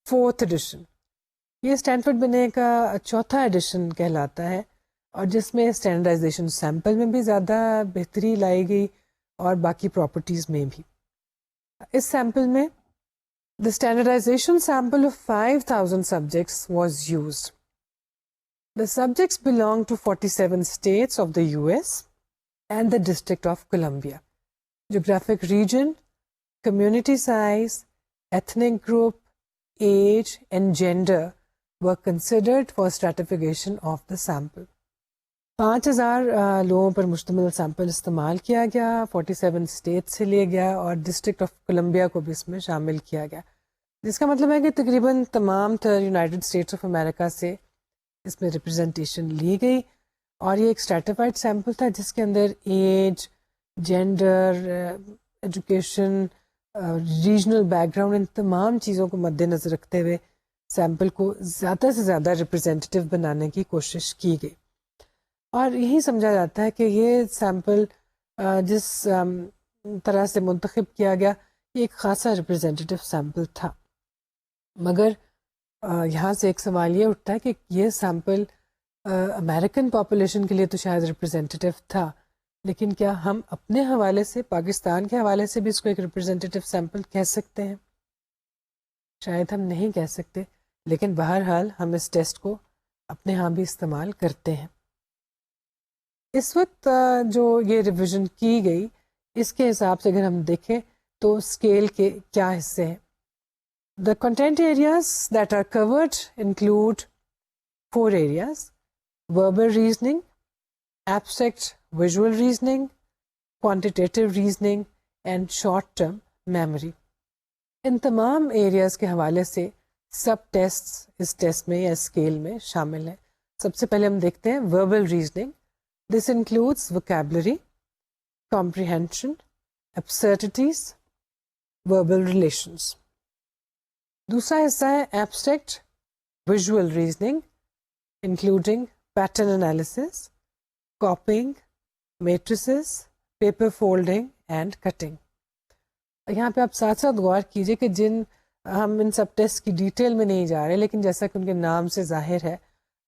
4th ایڈیشن. یہ اسٹینفورڈ بنے کا 4تھا ایڈیشن کہلاتا ہے اور جس میں اسٹینڈرڈائزیشن سیمپل میں بھی زیادہ بہتری لائی گئی اور باقی پراپرٹیز میں بھی. اس سیمپل میں the standardization sample of 5,000 subjects was used. The subjects belong to 47 states of the US and the District of Columbia. Geographic region, community size, ethnic group, age and gender were considered for stratification of the sample. 5000 لوگوں پر مشتمل sample استعمال کیا گیا، 47 state سے لیا گیا اور district of Columbia کو بھی اس میں شامل کیا گیا، جس کا مطلب ہے کہ تقریباً تمام تر یونائٹڈ اسٹیٹس آف امریکہ سے اس میں ریپرزنٹیشن لی گئی. اور یہ ایک اسٹریٹیفائڈ سیمپل تھا جس کے اندر age, gender, education, regional background, ان تمام چیزوں کو مد نظر رکھتے ہوئے سیمپل کو زیادہ سے زیادہ ریپرزینٹیو بنانے کی کوشش کی گئی. اور یہی سمجھا جاتا ہے کہ یہ سیمپل جس طرح سے منتخب کیا گیا یہ ایک خاصا ریپرزینٹیو سیمپل تھا. مگر یہاں سے ایک سوال یہ اٹھتا ہے کہ یہ سیمپل امریکن پاپولیشن کے لیے تو شاید ریپرزینٹیو تھا، لیکن کیا ہم اپنے حوالے سے، پاکستان کے حوالے سے بھی اس کو ایک ریپرزینٹیو سیمپل کہہ سکتے ہیں؟ شاید ہم نہیں کہہ سکتے، لیکن بہرحال ہم اس ٹیسٹ کو اپنے ہاں بھی استعمال کرتے ہیں. اس وقت جو یہ ریویژن کی گئی اس کے حساب سے اگر ہم دیکھیں تو اسکیل کے کیا حصے ہیں. The content areas that are covered include 4 areas: verbal reasoning, abstract visual reasoning, quantitative reasoning and short-term memory. ان تمام ایریاز کے حوالے سے سب ٹیسٹ اس ٹیسٹ میں یا اسکیل میں شامل ہیں. سب سے پہلے ہم دیکھتے ہیں verbal reasoning. This includes vocabulary, comprehension, absurdities, verbal relations. دوسرا حصہ ہے abstract visual reasoning, including pattern analysis, copying, matrices, paper folding and cutting. یہاں پہ آپ ساتھ ساتھ غور کیجئے کہ ہم ان سب ٹیسٹ کی ڈیٹیل میں نہیں جا رہے، لیکن جیسا کہ ان کے نام سے ظاہر ہے،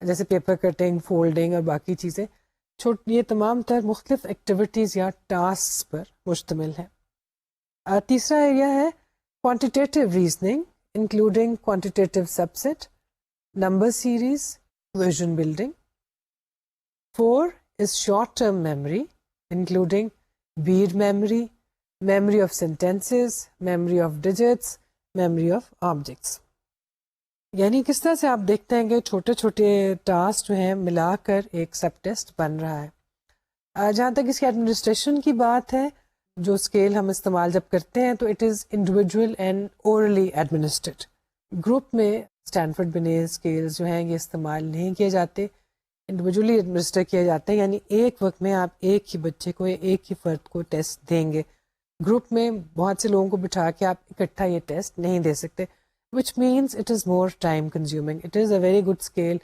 جیسے پیپر کٹنگ، فولڈنگ اور باقی چیزیں، یہ تمام تر مختلف ایکٹیویٹیز یا ٹاسک پر مشتمل ہے. تیسرا ایریا ہے quantitative reasoning, including quantitative sub set, number series, vision building. 4 is short term memory, including bead memory, memory of sentences, memory of digits, memory of objects. یعنی کس طرح سے آپ دیکھتے ہیں کہ چھوٹے چھوٹے ٹاسک جو ہیں ملا کر ایک سب ٹیسٹ بن رہا ہے. جہاں تک اس کی ایڈمنسٹریشن کی بات ہے، جو اسکیل ہم استعمال جب کرتے ہیں تو it is individual and orally administered. Group میں اسٹینفورڈ بنیل اسکیلز جو ہیں یہ استعمال نہیں کیے جاتے، انڈیویجولی ایڈمنسٹر کیے جاتے ہیں. یعنی ایک وقت میں آپ ایک ہی بچے کو یا ایک ہی فرد کو ٹیسٹ دیں گے. گروپ میں بہت سے لوگوں کو بٹھا کے آپ اکٹھا یہ ٹیسٹ نہیں دے سکتے. which means it is more time consuming. It is a very good scale,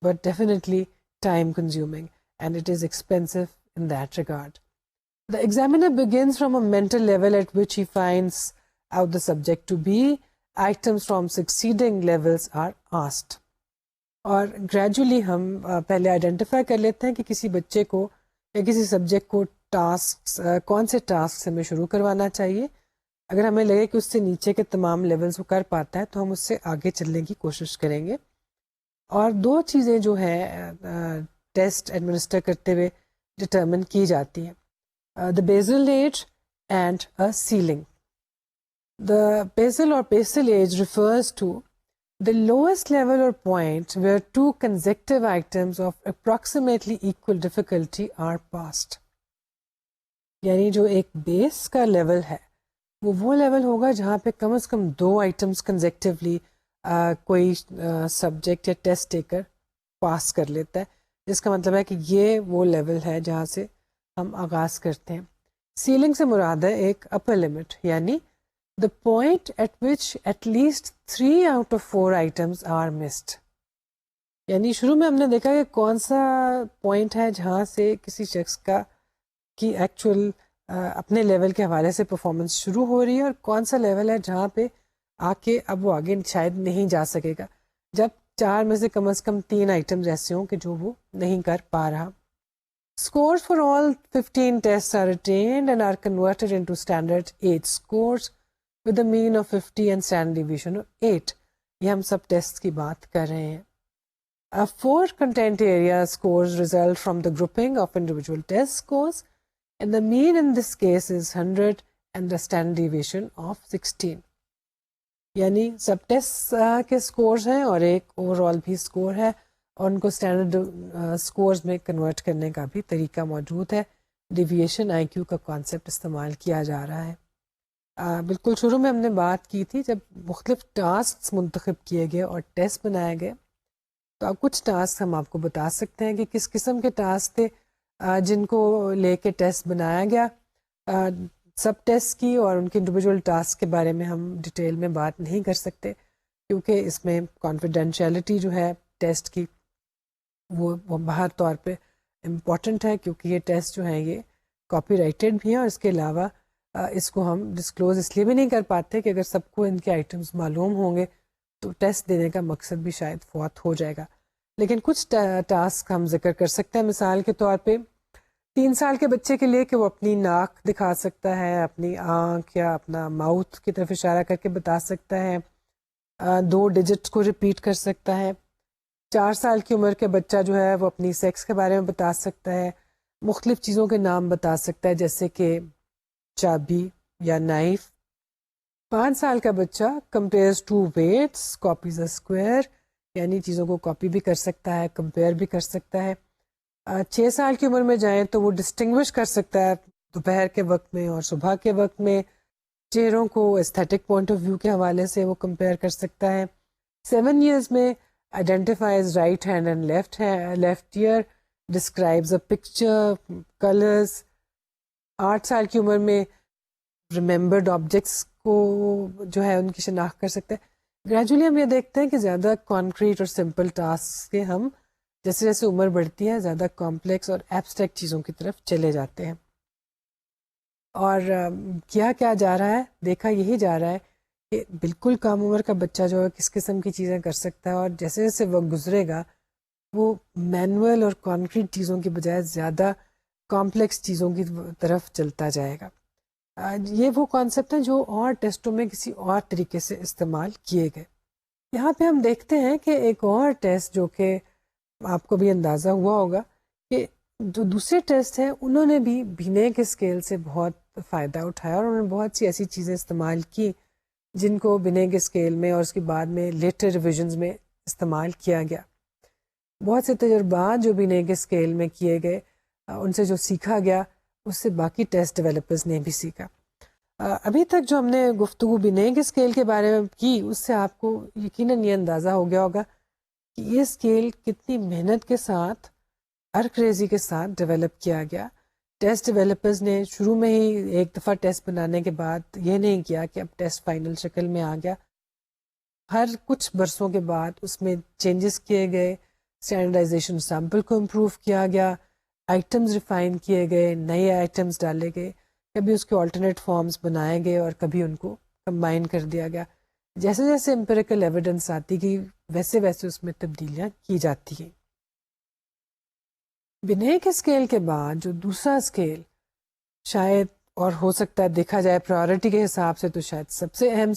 but definitely time consuming, and it is expensive in that regard. The examiner begins from a mental level at which he finds out the subject to be. Items from succeeding levels are asked. اور gradually ہم پہلے identify کر لیتے ہیں کہ کسی بچے کو یا کسی سبجیکٹ کو ٹاسک کون سے ٹاسک سے ہمیں شروع کروانا چاہیے. اگر ہمیں لگے کہ اس سے نیچے کے تمام لیولز وہ کر پاتا ہے تو ہم اس سے آگے چلنے کی کوشش کریں گے. اور 2 چیزیں جو ہیں ٹیسٹ ایڈمنسٹر کرتے ہوئے ڈٹرمن کی جاتی ہیں: the basal age and a ceiling. The basal اور basal age refers to the lowest level or point where 2 consecutive items of approximately equal difficulty are passed. یعنی جو ایک بیس کا لیول ہے وہ لیول ہوگا جہاں پہ کم از کم 2 آئٹمس کنزیکٹیولی کوئی سبجیکٹ یا ٹیسٹ دے کر پاس کر لیتا ہے، جس کا مطلب ہے کہ یہ وہ لیول ہے جہاں سے ہم آغاز کرتے ہیں. سیلنگ سے مراد ہے ایک اپر لمٹ، یعنی the point at which at least 3 out of 4 items are missed. یعنی شروع میں ہم نے دیکھا کہ کون سا پوائنٹ ہے جہاں سے کسی شخص کی ایکچوئل اپنے لیول کے حوالے سے پرفارمنس شروع ہو رہی ہے، اور کون سا لیول ہے جہاں پہ اب وہ آگے شاید نہیں جا سکے گا، جب 4 میں سے کم از کم 3 آئٹمز ایسے ہوں کہ جو وہ نہیں کر پا رہا. Scores for all 15 tests are retained and are converted into standard 8 scores with a mean of 50 and standard deviation of 8. یہ ہم سب ٹیسٹ کی بات کر رہے ہیں. 4 content area scores result from the grouping of individual test scores, and the mean in this case is 100 and the standard deviation of 16. یعنی سب test کے scores ہیں اور ایک اوور آل بھی سکور ہے، اور ان کو اسٹینڈرڈ اسکورز میں کنورٹ کرنے کا بھی طریقہ موجود ہے. ڈیویشن آئی کیو کا کانسیپٹ استعمال کیا جا رہا ہے. بالکل شروع میں ہم نے بات کی تھی جب مختلف ٹاسک منتخب کیے گئے اور ٹیسٹ بنائے گئے تو اب کچھ ٹاسک ہم آپ کو بتا سکتے ہیں کہ کس قسم کے ٹاسک تھے جن کو لے کے ٹیسٹ بنایا گیا. سب ٹیسٹ کی اور ان کے انڈیویجول ٹاسک کے بارے میں ہم ڈیٹیل میں بات نہیں کر سکتے کیونکہ اس میں کانفیڈینشیلٹی جو ہے ٹیسٹ کی وہ باہر طور پہ امپورٹنٹ ہے کیونکہ یہ ٹیسٹ جو ہیں یہ کاپی رائٹڈ بھی ہیں اور اس کے علاوہ اس کو ہم ڈسکلوز اس لیے بھی نہیں کر پاتے کہ اگر سب کو ان کے آئٹمس معلوم ہوں گے تو ٹیسٹ دینے کا مقصد بھی شاید فوت ہو جائے گا. لیکن کچھ ٹاسک ہم ذکر کر سکتے ہیں مثال کے طور پہ 3 سال کے بچے کے لیے کہ وہ اپنی ناک دکھا سکتا ہے, اپنی آنکھ یا اپنا ماؤتھ کی طرف اشارہ کر کے بتا سکتا ہے, 2 ڈیجٹس کو ریپیٹ کر سکتا ہے. 4 سال کی عمر کے بچہ جو ہے وہ اپنی سیکس کے بارے میں بتا سکتا ہے, مختلف چیزوں کے نام بتا سکتا ہے جیسے کہ چابی یا نائف. 5 سال کا بچہ کمپیئرز 2 ویٹس کاپیز اے اسکوائر یعنی چیزوں کو کاپی بھی کر سکتا ہے, کمپیئر بھی کر سکتا ہے. 6 سال کی عمر میں جائیں تو وہ ڈسٹنگوش کر سکتا ہے دوپہر کے وقت میں اور صبح کے وقت میں, چہروں کو ایستھیٹک پوائنٹ آف ویو کے حوالے سے وہ کمپیئر کر سکتا ہے. 7 ایئرز میں identifies right hand and left ear, describes a picture, colours. 8 سال کی عمر میں ریممبرڈ آبجیکٹس کو جو ہے ان کی شناخت کر سکتے ہیں. گریجولی ہم یہ دیکھتے ہیں کہ زیادہ کانکریٹ اور سمپل ٹاسک کے ہم جیسے جیسے عمر بڑھتی ہے زیادہ کمپلیکس اور ایبسٹریکٹ چیزوں کی طرف چلے جاتے ہیں. اور کیا جا رہا ہے, دیکھا یہی جا رہا ہے کہ بالکل کم عمر کا بچہ جو ہے کس قسم کی چیزیں کر سکتا ہے اور جیسے جیسے وقت گزرے گا وہ مینول اور کانکریٹ چیزوں کی بجائے زیادہ کمپلیکس چیزوں کی طرف چلتا جائے گا. یہ وہ کانسیپٹ ہیں جو اور ٹیسٹوں میں کسی اور طریقے سے استعمال کیے گئے. یہاں پہ ہم دیکھتے ہیں کہ ایک اور ٹیسٹ جو کہ آپ کو بھی اندازہ ہوا ہوگا کہ جو دوسرے ٹیسٹ ہیں انہوں نے بھی بینے کے اسکیل سے بہت فائدہ اٹھایا اور انہوں نے بہت سی ایسی چیزیں استعمال کی جن کو بینے کے اسکیل میں اور اس کے بعد میں لیٹر ریویژنز میں استعمال کیا گیا. بہت سے تجربات جو بینے کے اسکیل میں کیے گئے ان سے جو سیکھا گیا اس سے باقی ٹیسٹ ڈیولپرز نے بھی سیکھا. ابھی تک جو ہم نے گفتگو بینے کے اسکیل کے بارے میں کی اس سے آپ کو یقیناً یہ اندازہ ہو گیا ہوگا کہ یہ اسکیل کتنی محنت کے ساتھ ارکریزی کے ساتھ ڈیولپ کیا گیا. ٹیسٹ ڈیولپرز نے شروع میں ہی ایک دفعہ ٹیسٹ بنانے کے بعد یہ نہیں کیا کہ اب ٹیسٹ فائنل شکل میں آ گیا. ہر کچھ برسوں کے بعد اس میں چینجز کیے گئے, اسٹینڈرڈائزیشن سیمپل کو امپروو کیا گیا, آئٹمز ریفائن کیے گئے, نئے آئٹمز ڈالے گئے, کبھی اس کے آلٹرنیٹ فارمز بنائے گئے اور کبھی ان کو کمبائن کر دیا گیا. جیسے جیسے امپیریکل ایویڈنس آتی گئی ویسے ویسے اس میں تبدیلیاں کی جاتی گئیں. بینے کے اسکیل کے بعد جو دوسرا اسکیل شاید اور ہو سکتا ہے دیکھا جائے پرائورٹی کے حساب سے تو شاید سب سے اہم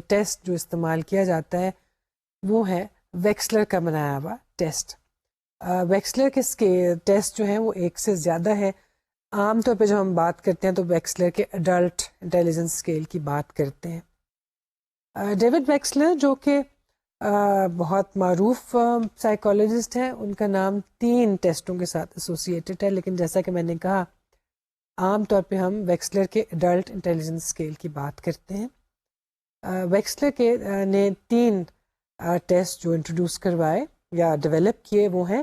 ٹیسٹ جو استعمال کیا جاتا ہے وہ ہے ویکسلر کا بنایا ہوا ٹیسٹ. ویکسلر کے ٹیسٹ جو ہیں وہ ایک سے زیادہ ہے. عام طور پہ جب ہم بات کرتے ہیں تو ویکسلر کے ایڈلٹ انٹیلیجنس اسکیل کی بات کرتے ہیں. ڈیوڈ ویکسلر جو کہ بہت معروف سائیکالوجسٹ ہیں, ان کا نام 3 ٹیسٹوں کے ساتھ ایسوسیٹڈ ہے, لیکن جیسا کہ میں نے کہا عام طور پہ ہم ویکسلر کے ایڈلٹ انٹیلیجنس اسکیل کی بات کرتے ہیں. ویکسلر نے 3 ٹیسٹ جو انٹروڈیوس کروائے یا ڈیولپ کیے وہ ہیں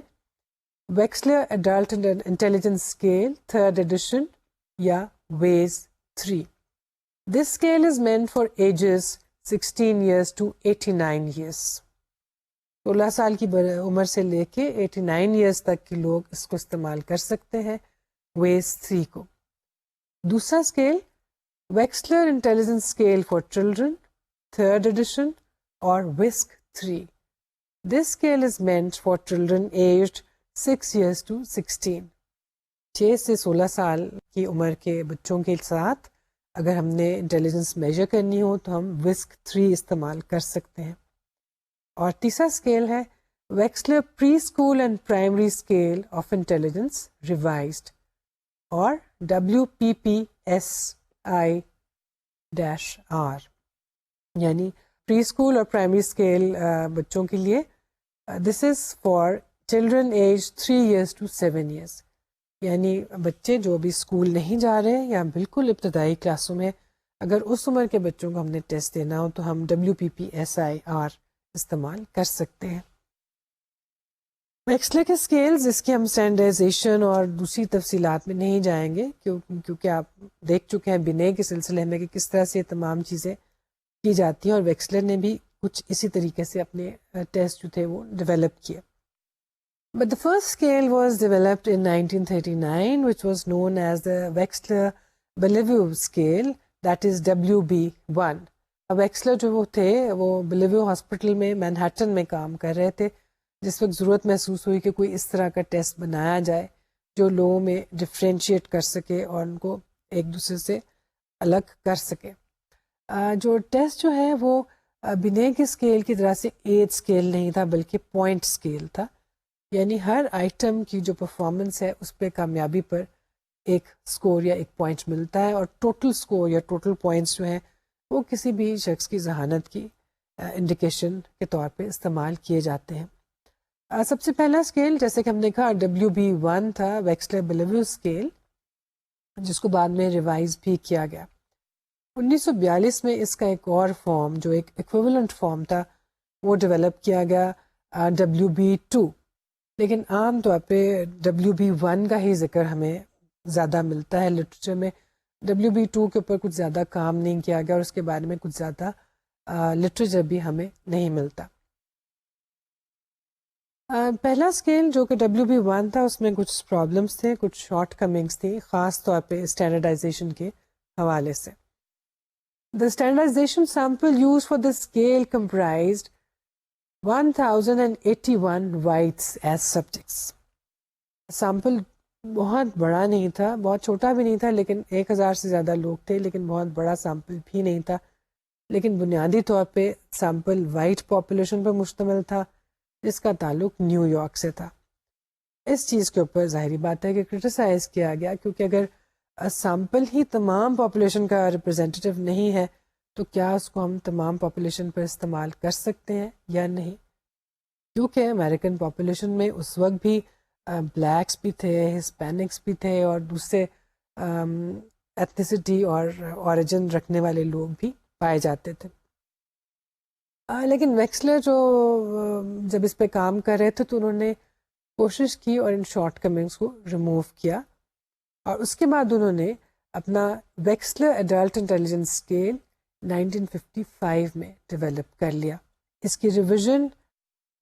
Wechsler adult intelligence scale 3rd edition یا ویز 3. This scale is meant for ages 16 years to 89 years. 16 سال کی عمر سے لے کے 89 ایئرس تک کے لوگ اس کو استعمال کر سکتے ہیں ویز 3 کو. دوسرا scale Wechsler intelligence scale for children 3rd edition اور وسک 3. This scale is meant for children aged 6 years to 16. 6 سے 16 سال کی عمر کے بچوں کے ساتھ اگر ہم نے انٹیلیجنس میجر کرنی ہو تو ہم وسک 3 استعمال کر سکتے ہیں. اور تیسرا اسکیل ہے Wechsler pre school and primary scale of intelligence revised اور WPPSI-R یعنی پری اسکول اور پرائمری اسکیل بچوں کے لیے. This is for children aged 3 years to 7 years. یعنی بچے جو بھی اسکول نہیں جا رہے یا بالکل ابتدائی کلاسوں میں، اگر اس عمر کے بچوں کو ہم نے ٹیسٹ دینا ہو تو ہم WPPSI-R استعمال کر سکتے ہیں. ویکسلر کے اسکیلز، اس کی ہم اسٹینڈرڈائزیشن اور دوسری تفصیلات میں نہیں جائیں گے کیونکہ آپ دیکھ چکے ہیں بنے کے سلسلے میں کہ کس طرح سے تمام چیزیں کی جاتی ہیں، اور ویکسلر نے بھی کچھ اسی طریقے سے اپنے ٹیسٹ جو تھے وہ ڈیولپ کیے. But the first scale was developed in 1939, which was known as the Wechsler-Bellevue scale, that is WB1. Wechsler جو وہ تھے وہ بلیویو ہاسپٹل میں مینہٹن میں کام کر رہے تھے جس وقت ضرورت محسوس ہوئی کہ کوئی اس طرح کا ٹیسٹ بنایا جائے جو لوگوں میں ڈفرینشیٹ کر سکے اور ان کو ایک دوسرے سے الگ کر سکے. جو ٹیسٹ جو ہے وہ بنے کے اسکیل کی طرح سے ایج اسکیل نہیں تھا بلکہ پوائنٹ اسکیل تھا. یعنی ہر آئٹم کی جو پرفارمنس ہے اس پہ کامیابی پر ایک اسکور یا ایک پوائنٹ ملتا ہے، اور ٹوٹل اسکور یا ٹوٹل پوائنٹس جو ہیں وہ کسی بھی شخص کی ذہانت کی انڈیکیشن کے طور پہ استعمال کیے جاتے ہیں. سب سے پہلا اسکیل جیسے کہ ہم نے کہا WB1 تھا، ویکسلر بلیویو اسکیل، جس کو بعد میں ریوائز بھی کیا گیا. 1942 میں اس کا ایک اور فارم جو ایک ایکویولنٹ فارم تھا وہ ڈیولپ کیا گیا WB2. لیکن عام طور پہ WB1 کا ہی ذکر ہمیں زیادہ ملتا ہے لٹریچر میں. WB2 کے اوپر کچھ زیادہ کام نہیں کیا گیا اور اس کے بارے میں کچھ زیادہ لٹریچر بھی ہمیں نہیں ملتا. پہلا اسکیل جو کہ WB1 تھا اس میں کچھ پرابلمس تھے، کچھ شارٹ کمنگس تھی، خاص طور پہ اسٹینڈرڈائزیشن کے حوالے سے. The standardization sample used for the scale comprised 1081 whites as subjects. Sample بہت بڑا نہیں تھا، بہت چھوٹا بھی نہیں تھا، لیکن 1000 سے زیادہ لوگ تھے، لیکن بہت بڑا سیمپل بھی نہیں تھا. لیکن بنیادی طور پہ سیمپل وائٹ پاپولیشن پر مشتمل تھا جس کا تعلق نیو یارک سے تھا. اس چیز کے اوپر ظاہری بات ہے کہ کرٹیسائز کیا گیا، کیونکہ اگر سیمپل ہی تمام پاپولیشن کا ریپرزینٹیو نہیں ہے تو کیا اس کو ہم تمام پاپولیشن پر استعمال کر سکتے ہیں یا نہیں. کیونکہ امریکن پاپولیشن میں اس وقت بھی بلیکس بھی تھے، ہسپینکس بھی تھے اور دوسرے ایتھنیسٹی اور اوریجن رکھنے والے لوگ بھی پائے جاتے تھے. لیکن ویکسلر جو جب اس پہ کام کر رہے تھے تو انہوں نے کوشش کی اور ان شارٹ کمنگس کو ریموو کیا، اور اس کے بعد انہوں نے اپنا ویکسلر ایڈلٹ انٹیلیجنس اسکیل 1955 میں ڈیولپ کر لیا. اس کی ریویژن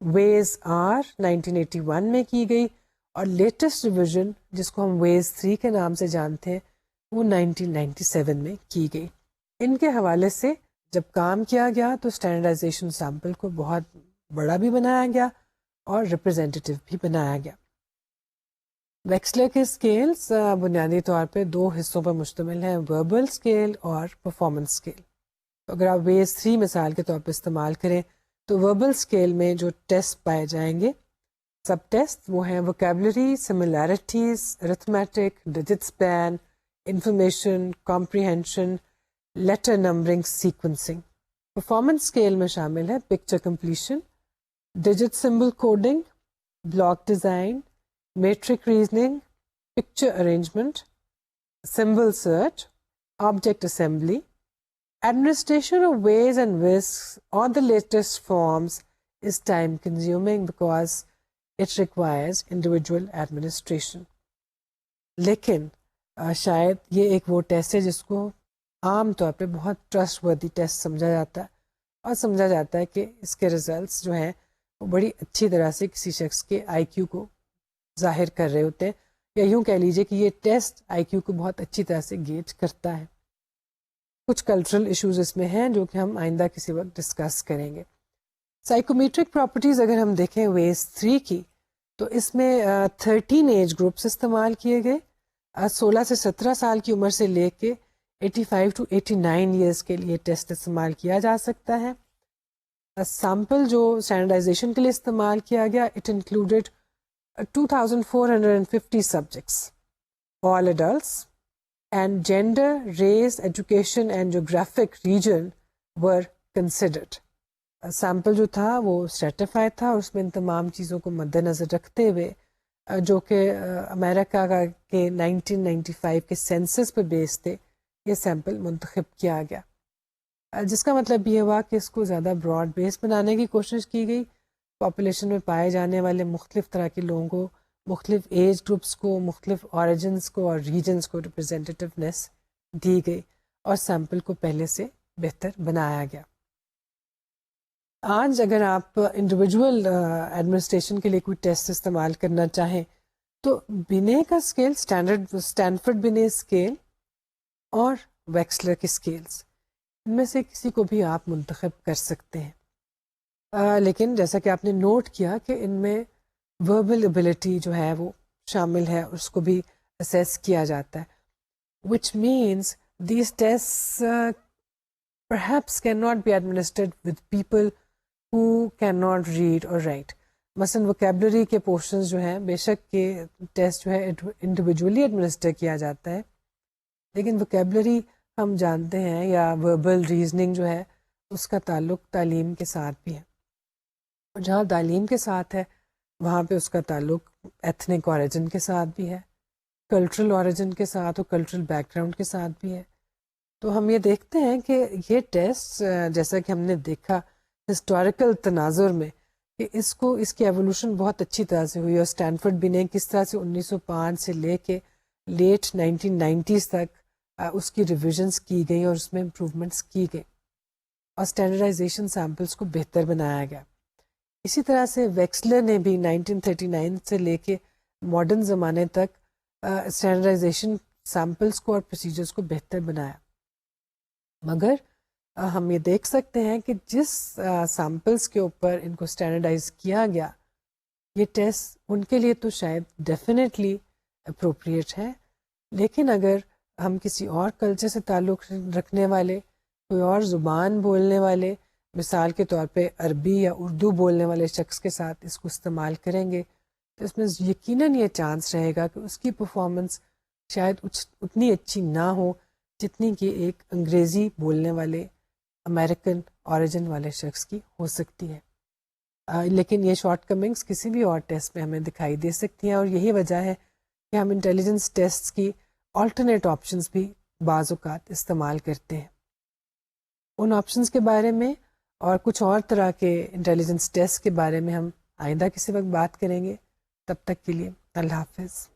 ویز آر 1981 میں کی گئی، اور لیٹسٹ ریویژن جس کو ہم ویز 3 کے نام سے جانتے ہیں وہ 1997 میں کی گئی. ان کے حوالے سے جب کام کیا گیا تو اسٹینڈرڈائزیشن سیمپل کو بہت بڑا بھی بنایا گیا اور ریپرزینٹیو بھی بنایا گیا. ویکسلر کے اسکیلس بنیادی طور پہ 2 حصوں پر مشتمل ہیں، وربل اسکیل اور پرفارمنس اسکیل. اگر آپ ویز 3 مثال کے طور پہ استعمال کریں تو وربل اسکیل میں جو ٹیسٹ پائے جائیں گے، سب ٹیسٹ، وہ ہیں vocabulary, similarities, arithmetic, digit span, information, comprehension, letter numbering, sequencing. Performance scale میں شامل ہے picture completion, digit symbol coding, block design, matrix reasoning, picture arrangement, symbol search, object assembly. Administration of ways and whisks on the latest forms is time consuming because it requires individual administration. لیکن شاید یہ ایک وہ test ہے جس کو عام طور پہ بہت ٹرسٹ وردی ٹیسٹ سمجھا جاتا ہے، اور سمجھا جاتا ہے کہ اس کے ریزلٹس جو ہیں وہ بڑی اچھی طرح سے کسی شخص کے آئی کیو کو ظاہر کر رہے ہوتے ہیں، یا یوں کہہ لیجیے کہ یہ ٹیسٹ آئی کیو کو بہت اچھی طرح سے گیج کرتا ہے. کچھ کلچرل ایشوز اس میں ہیں جو کہ ہم آئندہ کسی وقت ڈسکس کریں گے. سائیکومیٹرک پراپرٹیز اگر ہم دیکھیں ویز 3 کی تو اس میں 13 ایج گروپس استعمال کیے گئے. 16 سے 17 سال کی عمر سے لے کے 85 ٹو 89 ایئرس کے لیے ٹیسٹ استعمال کیا جا سکتا ہے. سیمپل جو اسٹینڈرڈائزیشن کے لیے استعمال کیا گیا، it included 2450 subjects, all adults, and gender, race, education and geographic region were considered. Sample جو تھا وہ اسٹریٹیفائی تھا اور اس میں ان تمام چیزوں کو مد نظر رکھتے ہوئے جو کہ امریکہ کا کے 1995 کے سینسس پہ بیس تھے یہ سیمپل منتخب کیا گیا، جس کا مطلب یہ ہوا کہ اس کو زیادہ براڈ بیس بنانے کی کوشش کی گئی، پاپولیشن میں پائے جانے والے مختلف طرح کے لوگوں کو، مختلف ایج گروپس کو، مختلف اوریجنس کو اور ریجنس کو ریپرزینٹیونیس دی گئی اور سیمپل کو پہلے سے بہتر بنایا گیا۔ آج اگر آپ انڈیویجول ایڈمنسٹریشن کے لیے کوئی ٹیسٹ استعمال کرنا چاہیں تو بنے کا اسکیل اسٹینفرڈ بنے اسکیل اور ویکسلر کے اسکیلس ان میں سے کسی کو بھی آپ منتخب کر سکتے ہیں، لیکن جیسا کہ آپ نے نوٹ کیا کہ ان میں وربل ایبلٹی جو ہے وہ شامل ہے، اس کو بھی اسیس کیا جاتا ہے، which means these tests perhaps cannot be administered with people who cannot read or write۔ مثلاً وکیبلری کے پورشنز جو ہیں بے شک کہ ٹیسٹ جو ہے انڈیویجولی ایڈمنسٹر کیا جاتا ہے، لیکن وکیبلری ہم جانتے ہیں یا وربل ریزننگ جو ہے اس کا تعلق تعلیم کے ساتھ بھی ہے، اور جہاں تعلیم کے ساتھ ہے وہاں پہ اس کا تعلق ایتھنک اوریجن کے ساتھ بھی ہے، کلچرل اوریجن کے ساتھ اور کلچرل بیک گراؤنڈ کے ساتھ بھی ہے۔ تو ہم یہ دیکھتے ہیں کہ یہ ٹیسٹ جیسا کہ ہم نے دیکھا ہسٹوریکل تناظر میں کہ اس کی ایوولوشن بہت اچھی طرح سے ہوئی، اور اسٹینفرڈ بھی نے کس طرح سے 1905 سے لے کے لیٹ 1990s تک اس کی ریویژنس کی گئی اور اس میں امپروومنٹس کی گئی اور اسٹینڈرڈائزیشن سیمپلس کو بہتر بنایا گیا۔ اسی طرح سے ویکسلر نے بھی 1939 سے لے کے ماڈرن زمانے تک اسٹینڈرڈائزیشن سیمپلس کو اور پروسیجرس کو بہتر بنایا، مگر ہم یہ دیکھ سکتے ہیں کہ جس سیمپلس کے اوپر ان کو اسٹینڈرڈائز کیا گیا یہ ٹیسٹ ان کے لیے تو شاید ڈیفینیٹلی اپروپریٹ ہے، لیکن اگر ہم کسی اور کلچر سے تعلق رکھنے والے، کوئی اور زبان بولنے والے، مثال کے طور پہ عربی یا اردو بولنے والے شخص کے ساتھ اس کو استعمال کریں گے تو اس میں یقیناً یہ چانس رہے گا کہ اس کی پرفارمنس شاید اتنی اچھی نہ ہو جتنی کہ ایک انگریزی بولنے والے امریکن اوریجن والے شخص کی ہو سکتی ہے۔ لیکن یہ شارٹ کمنگس کسی بھی اور ٹیسٹ میں ہمیں دکھائی دے سکتی ہیں، اور یہی وجہ ہے کہ ہم انٹیلیجنس ٹیسٹ کی آلٹرنیٹ آپشنس بھی بعض اوقات استعمال کرتے ہیں۔ ان آپشنس کے بارے میں اور کچھ اور طرح کے انٹیلیجنس ٹیسٹ کے بارے میں ہم آئندہ کسی وقت بات کریں گے۔ تب تک کے لیے اللہ حافظ۔